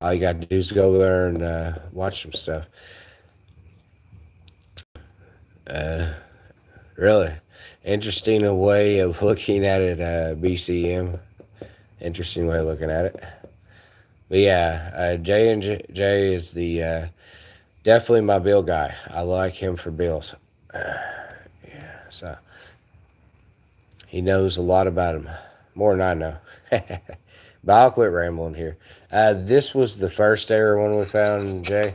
All you got to do is go there and watch some stuff. Really interesting way of looking at it, BCM. Interesting way of looking at it. But yeah, J is the definitely my bill guy. I like him for bills. Yeah, so he knows a lot about him, more than I know. But I'll quit rambling here. This was the first error one we found, Jay,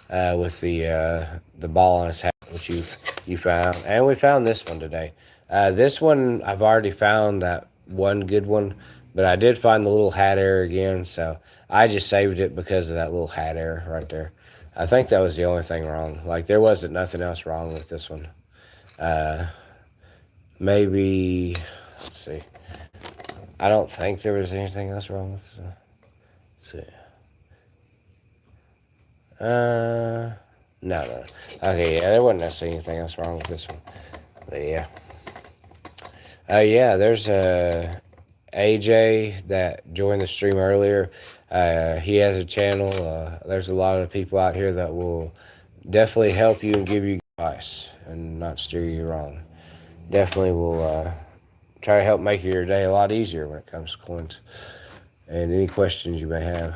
with the ball on his hat, which you found, and we found this one today. This one I've already found that one good one, but I did find the little hat error again, so I just saved it because of that little hat error right there. I think that was the only thing wrong. Like, there wasn't nothing else wrong with this one. Maybe, let's see. I don't think there was anything else wrong with this one. Let's see. No. Okay, yeah, there wasn't necessarily anything else wrong with this one. But yeah. Yeah, there's AJ that joined the stream earlier. He has a channel. There's a lot of people out here that will definitely help you and give you advice and not steer you wrong. Definitely will try to help make your day a lot easier when it comes to coins and any questions you may have.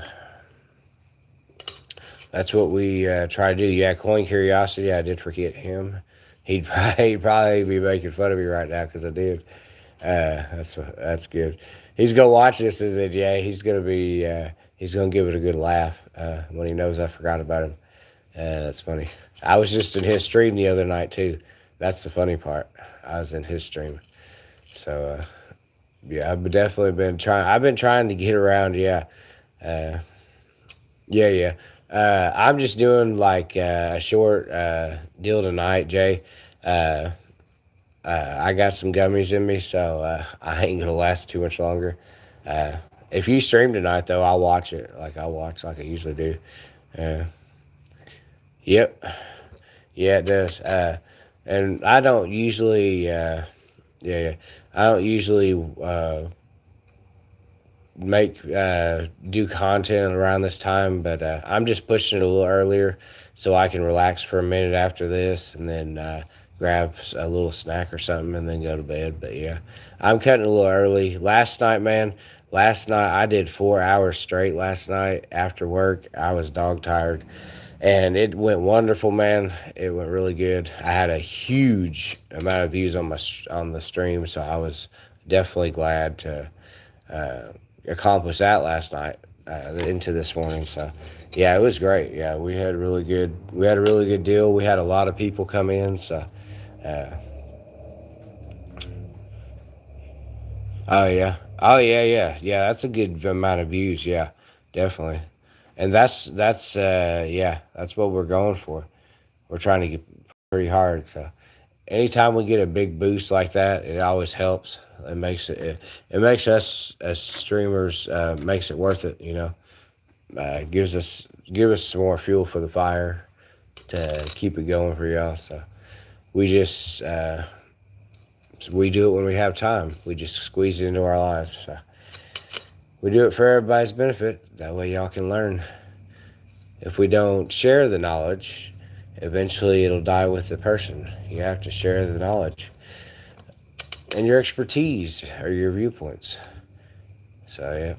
That's what we try to do. Yeah, Coin Curiosity, I did forget him. He'd probably be making fun of me right now because I did. That's good. He's gonna watch this, and then yeah, he's gonna give it a good laugh when he knows I forgot about him. That's funny. I was just in his stream the other night too. That's the funny part. I was in his stream. So yeah, I've definitely been trying. I've been trying to get around. Yeah. Yeah. I'm just doing like a short deal tonight, Jay. I got some gummies in me, so I ain't gonna last too much longer. If you stream tonight, though, I'll watch it. I'll watch like I usually do. Yep. Yeah, it does. And I don't usually. Yeah. I don't usually do content around this time, but I'm just pushing it a little earlier so I can relax for a minute after this and then grab a little snack or something and then go to bed. But yeah, I'm cutting a little early. Last night I did 4 hours straight last night after work. I was dog tired and it went wonderful, man. It went really good. I had a huge amount of views on the stream, so I was definitely glad to accomplished that last night into this morning. So yeah, it was great. Yeah, we had a really good deal. We had a lot of people come in. So oh yeah, that's a good amount of views. Yeah, definitely. And that's what we're going for. We're trying to get pretty hard. So anytime we get a big boost like that, it always helps. It makes us as streamers makes it worth it. Give us some more fuel for the fire to keep it going for y'all. So we just we do it when we have time. We just squeeze it into our lives. So we do it for everybody's benefit. That way y'all can learn. If we don't share the knowledge, eventually it'll die with the person. You have to share the knowledge and your expertise or your viewpoints. So yeah,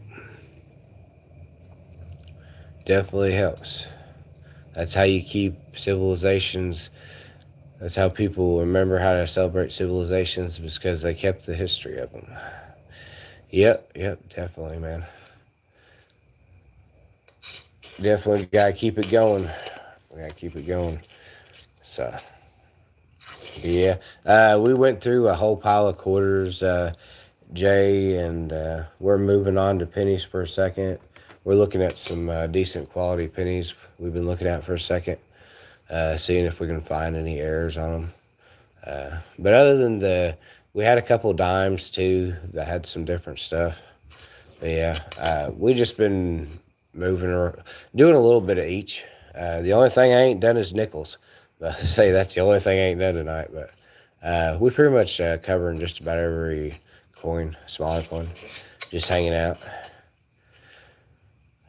definitely helps. That's how you keep civilizations. That's how people remember how to celebrate civilizations, because they kept the history of them. Yep, definitely, man. Definitely gotta keep it going. We gotta keep it going. So yeah, we went through a whole pile of quarters, Jay, and we're moving on to pennies for a second. We're looking at some decent quality pennies we've been looking at for a second, seeing if we can find any errors on them. But other than the We had a couple dimes too that had some different stuff. But yeah, we just been moving or doing a little bit of each. The only thing I ain't done is nickels. But I say that's the only thing I ain't done tonight. But we pretty much covering just about every coin, smaller coin, just hanging out.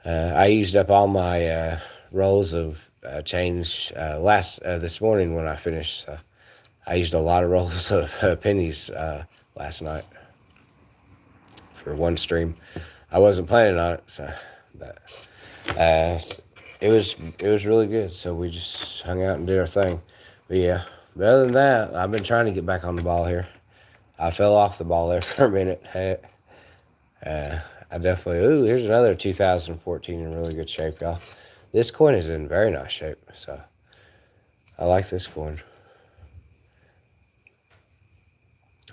I used up all my rolls of change last this morning when I finished. So I used a lot of rolls of pennies last night for one stream. I wasn't planning on it, so but uh, it was really good. So we just hung out and did our thing. But yeah, but other than that, I've been trying to get back on the ball here. I fell off the ball there for a minute. Uh, I definitely. Ooh, here's another 2014 in really good shape, y'all. This coin is in very nice shape, so I like this coin.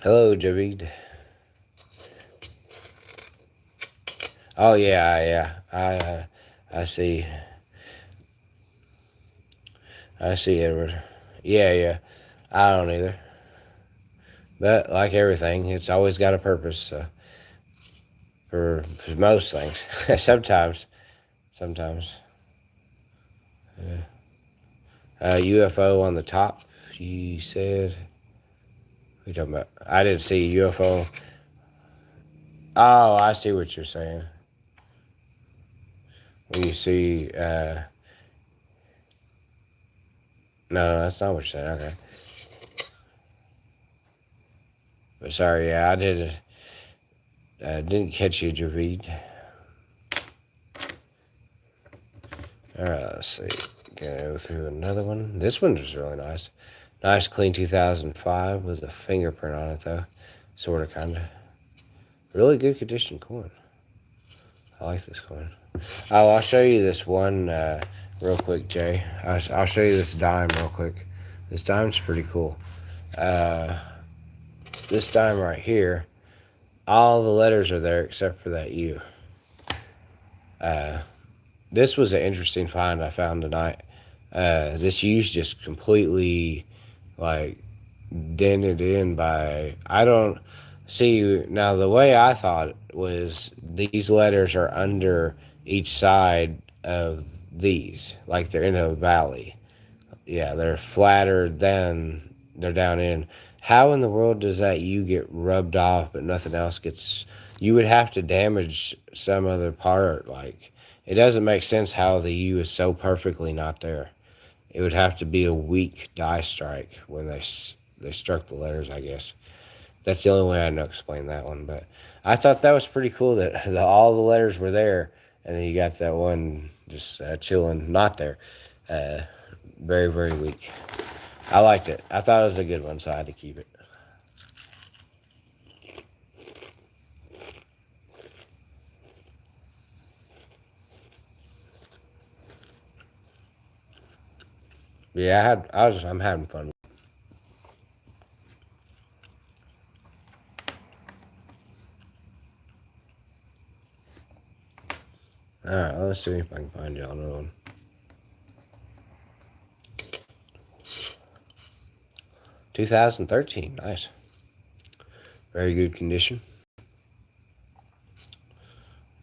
Hello, Javid. Oh yeah, yeah. I see. I see, Edward. Yeah, yeah. I don't either. But like everything, it's always got a purpose for most things. sometimes. Yeah. UFO on the top. You said. We talking about? I didn't see UFO. Oh, I see what you're saying. When you see, no, that's not what you're saying. Okay, but sorry, yeah, I didn't catch you, Javid. All right, let's see. Gonna go through another one. This one is really nice. Nice, clean 2005 with a fingerprint on it, though. Sort of, kind of. Really good condition coin. I like this coin. Oh, I'll show you this one real quick, Jay. I'll show you this dime real quick. This dime's pretty cool. Uh, this dime right here, all the letters are there except for that U. Uh, this was an interesting find I found tonight. This U's just completely like dented in by I don't see now the way I thought was these letters are under each side of these, like they're in a valley. Yeah, they're flatter than they're down in. How in the world does that U get rubbed off but nothing else gets? You would have to damage some other part. Like it doesn't make sense how the U is so perfectly not there. It would have to be a weak die strike when they struck the letters, I guess. That's the only way I know to explain that one. But I thought that was pretty cool that all the letters were there, and then you got that one just chilling, not there. Uh, very, very weak. I liked it. I thought it was a good one, so I had to keep it. Yeah, I'm having fun. All right, let's see if I can find y'all another one. 2013, nice. Very good condition.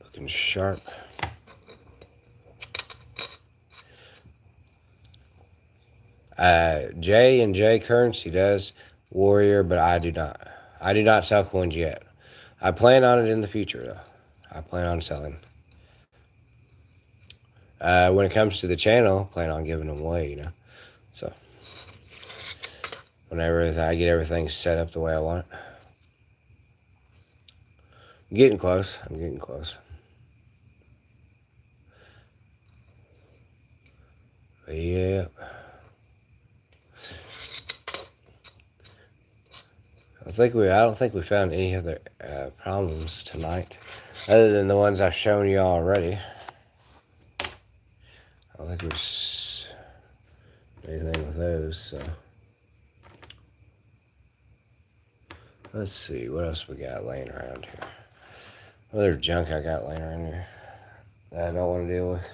Looking sharp. J and J Currency does Warrior, but I do not. I do not sell coins yet. I plan on it in the future, though. I plan on selling. When it comes to the channel, I plan on giving them away, So, whenever I get everything set up the way I want it. I'm getting close. But yeah. I don't think we found any other problems tonight, other than the ones I've shown you already. I don't think there's anything with those. So let's see what else we got laying around here. What other junk I got laying around here that I don't want to deal with.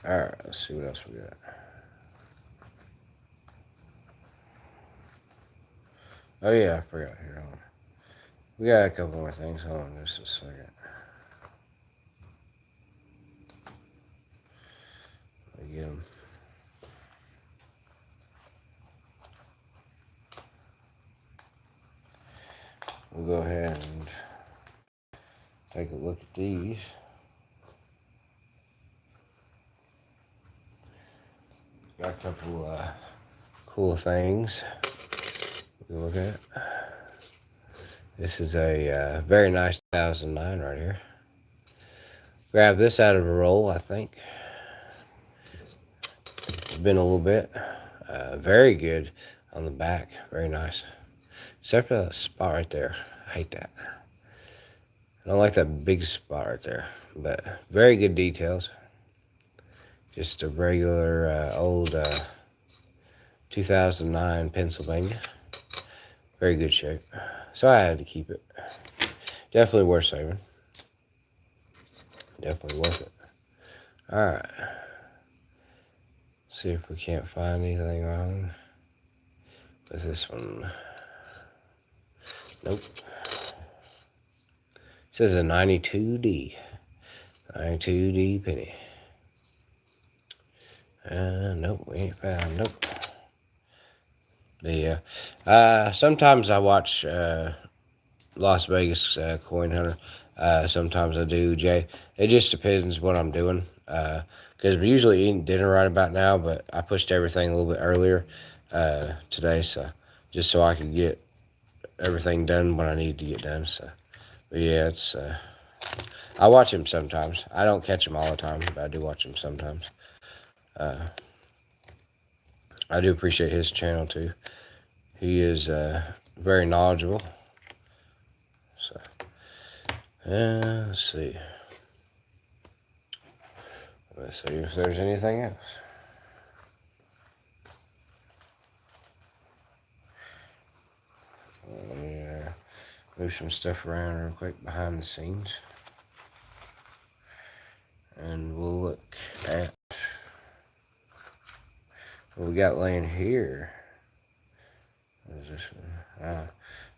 All right, let's see what else we got. Oh yeah, I forgot. Here, hold on. We got a couple more things. Hold on just a second. Let me get them. We'll go ahead and take a look at these. Got a couple cool things we look at. This is a very nice 2009 right here. Grab this out of a roll, I think. It's been a little bit. Very good on the back. Very nice. Except for that spot right there. I hate that. I don't like that big spot right there. But very good details. Just a regular old 2009 Pennsylvania. Very good shape. So I had to keep it. Definitely worth saving. Definitely worth it. Alright. See if we can't find anything wrong with this one. Nope. It says a 92D. 92D penny. Nope, we ain't found. Nope. But yeah. Sometimes I watch Las Vegas Coin Hunter. Sometimes I do, Jay. It just depends what I'm doing. Because we're usually eating dinner right about now, but I pushed everything a little bit earlier today, so just so I could get everything done when I need to get done. So, but yeah, it's I watch him sometimes. I don't catch him all the time, but I do watch him sometimes. I do appreciate his channel too. He is very knowledgeable. So, let's see. Let's see if there's anything else. Let me move some stuff around real quick behind the scenes. And we'll look at what we got laying here. What is this one?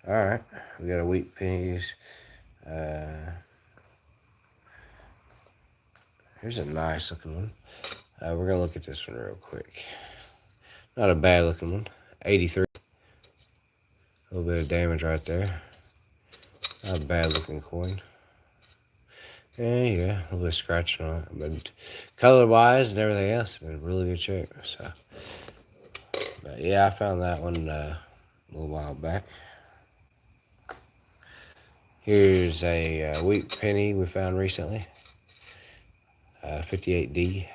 Alright. We got a wheat pennies. Here's a nice looking one. We're going to look at this one real quick. Not a bad looking one. 83. A little bit of damage right there. Not a bad looking coin. Yeah, a little bit of scratching on it. But color wise and everything else, in really good shape. So, but yeah, I found that one a little while back. Here's a wheat penny we found recently. 58D.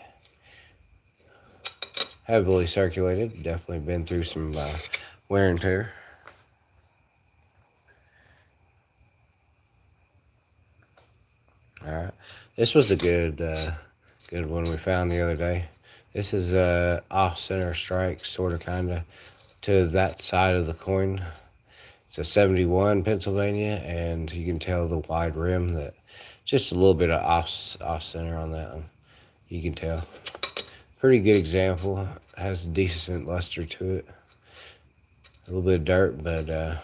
Heavily circulated. Definitely been through some wear and tear. Alright. This was a good one we found the other day. This is off-center strike, sort of, kind of, to that side of the coin. It's a 71 Pennsylvania, and you can tell the wide rim that just a little bit of off-center on that one. You can tell. Pretty good example. Has decent luster to it. A little bit of dirt, but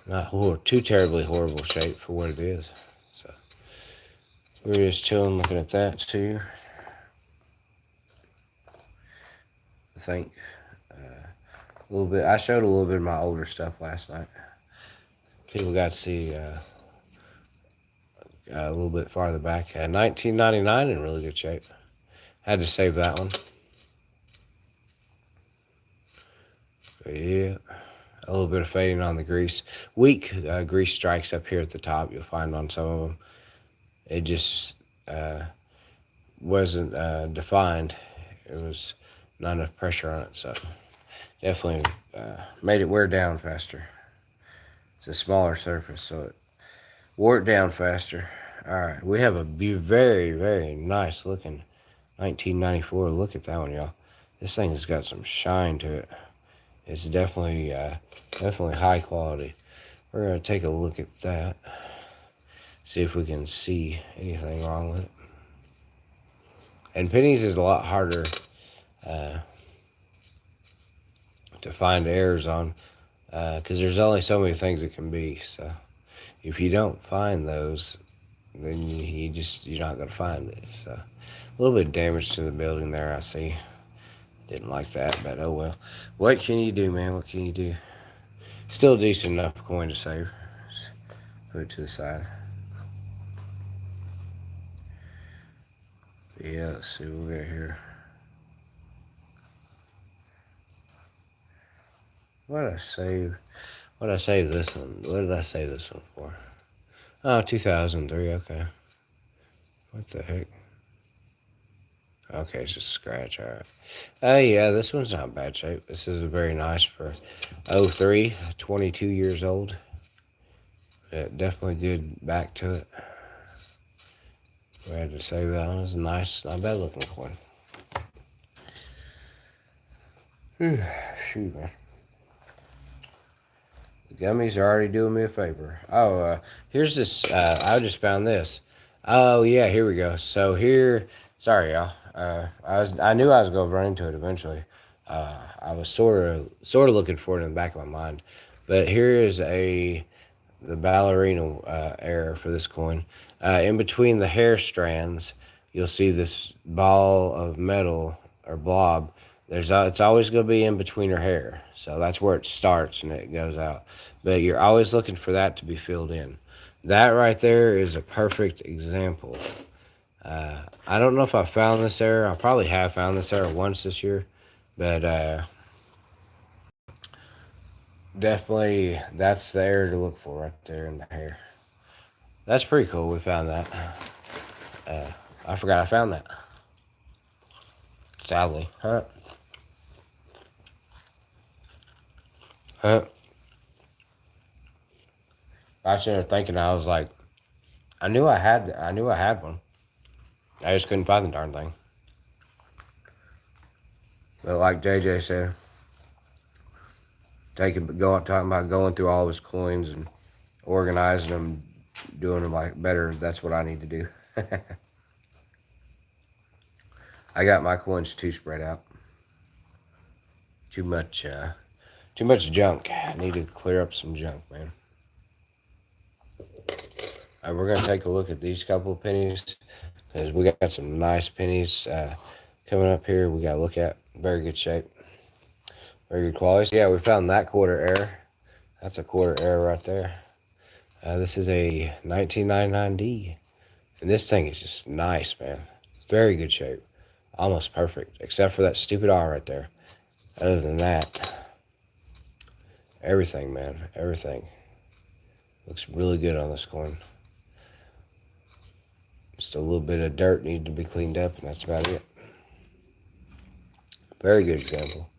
not too terribly horrible shape for what it is. So we're just chilling looking at that too. I think a little bit. I showed a little bit of my older stuff last night. People got to see a little bit farther back. 1999 in really good shape. Had to save that one. But yeah, a little bit of fading on the grease. Weak grease strikes up here at the top. You'll find on some of them. It just wasn't defined. It was not enough pressure on it, so definitely made it wear down faster. It's a smaller surface, so it wore it down faster. All right, we have a very, very nice looking 1994. Look at that one, y'all. This thing has got some shine to it. It's definitely high quality. We're gonna take a look at that. See if we can see anything wrong with it. And pennies is a lot harder to find errors on. because there's only so many things it can be. So if you don't find those, then you're not gonna find it. So a little bit of damage to the building there, I see. Didn't like that, but oh well. What can you do, man? What can you do? Still a decent enough coin to save. Put it to the side. Yeah, let's see what we got here. What did I save? What did I save this one? What did I save this one for? Oh, 2003, okay. What the heck? Okay, it's just a scratch, alright. Yeah, this one's not in bad shape. This is very nice for 03, 22 years old. Yeah, definitely good back to it. We had to save that one. It's a nice, not bad looking coin. Shoot, man. The gummies are already doing me a favor. Oh, here's this. I just found this. Oh yeah, here we go. So here, sorry y'all. I knew I was gonna run into it eventually. I was sort of looking for it in the back of my mind, but here is the ballerina error for this coin. In between the hair strands, you'll see this ball of metal or blob. It's always going to be in between her hair, so that's where it starts and it goes out. But you're always looking for that to be filled in. That right there is a perfect example. I don't know if I found this error. I probably have found this error once this year, but definitely that's the error to look for right there in the hair. That's pretty cool. We found that. I forgot I found that. Sadly, huh? I was there thinking, I was like, I knew I had one. I just couldn't find the darn thing. But like JJ said, talking about going through all of his coins and organizing them, doing them like better. That's what I need to do. I got my coins too spread out. Too much junk. I need to clear up some junk, man. All right, we're gonna take a look at these couple of pennies because we got some nice pennies coming up here. We gotta look at. Very good shape, very good quality. Yeah, we found that quarter error. That's a quarter error right there. This is a 1999D, and this thing is just nice, man. Very good shape, almost perfect, except for that stupid R right there. Other than that, everything, man, everything looks really good on this coin. Just a little bit of dirt needed to be cleaned up, and that's about it. Very good example.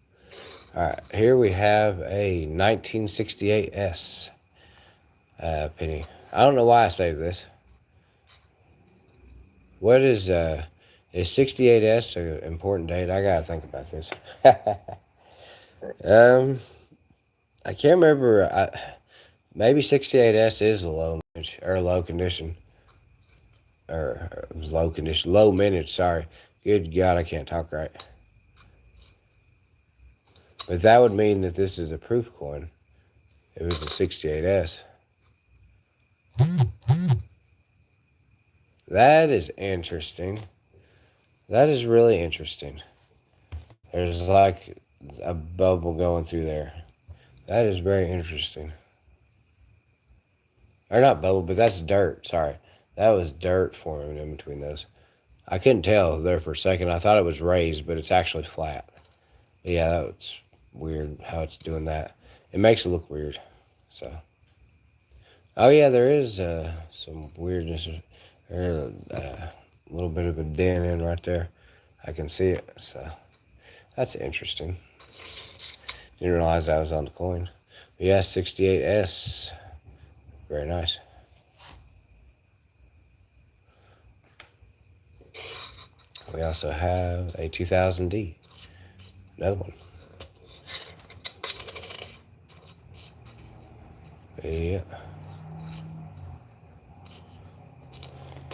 All right, here we have a 1968S penny. I don't know why I saved this. What is 68S an important date? I gotta think about this. I can't remember. Maybe 68S is a low minute or low condition. Or low minute, sorry. Good God, I can't talk right. But that would mean that this is a proof coin. If it's a 68S. That is interesting. That is really interesting. There's like a bubble going through there. That is very interesting. Or not bubble, but that's dirt, sorry. That was dirt forming in between those. I couldn't tell there for a second. I thought it was raised, but it's actually flat. Yeah, that's weird how it's doing that. It makes it look weird. So, oh yeah, there is some weirdness. There's a little bit of a dent in right there. I can see it. So that's interesting. Didn't realize that was on the coin. But yeah, 68S. Very nice. We also have a 2000D. Another one. Yeah.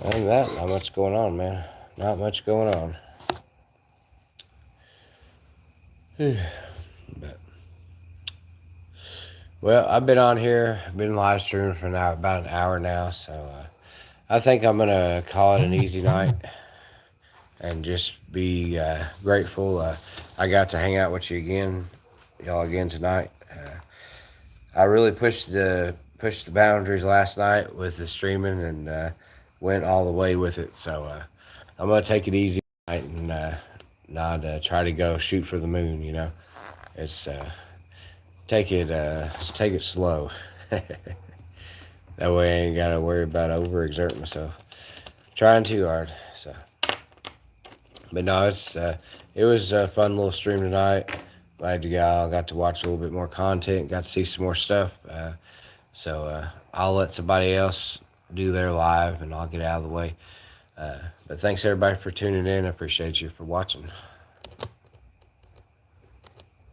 Other than that, not much going on, man. Not much going on. But Well, I've been on here, been live streaming for now about an hour now, so I think I'm gonna call it an easy night and just be grateful. I got to hang out with y'all again tonight. I really pushed the boundaries last night with the streaming and went all the way with it. So I'm gonna take it easy tonight and not try to go shoot for the moon. It's take it slow. That way I ain't gotta worry about overexerting myself, trying too hard. So, but no, it was a fun little stream tonight. Glad you got to watch a little bit more content, got to see some more stuff. So I'll let somebody else do their live, and I'll get out of the way. But thanks everybody for tuning in. I appreciate you for watching.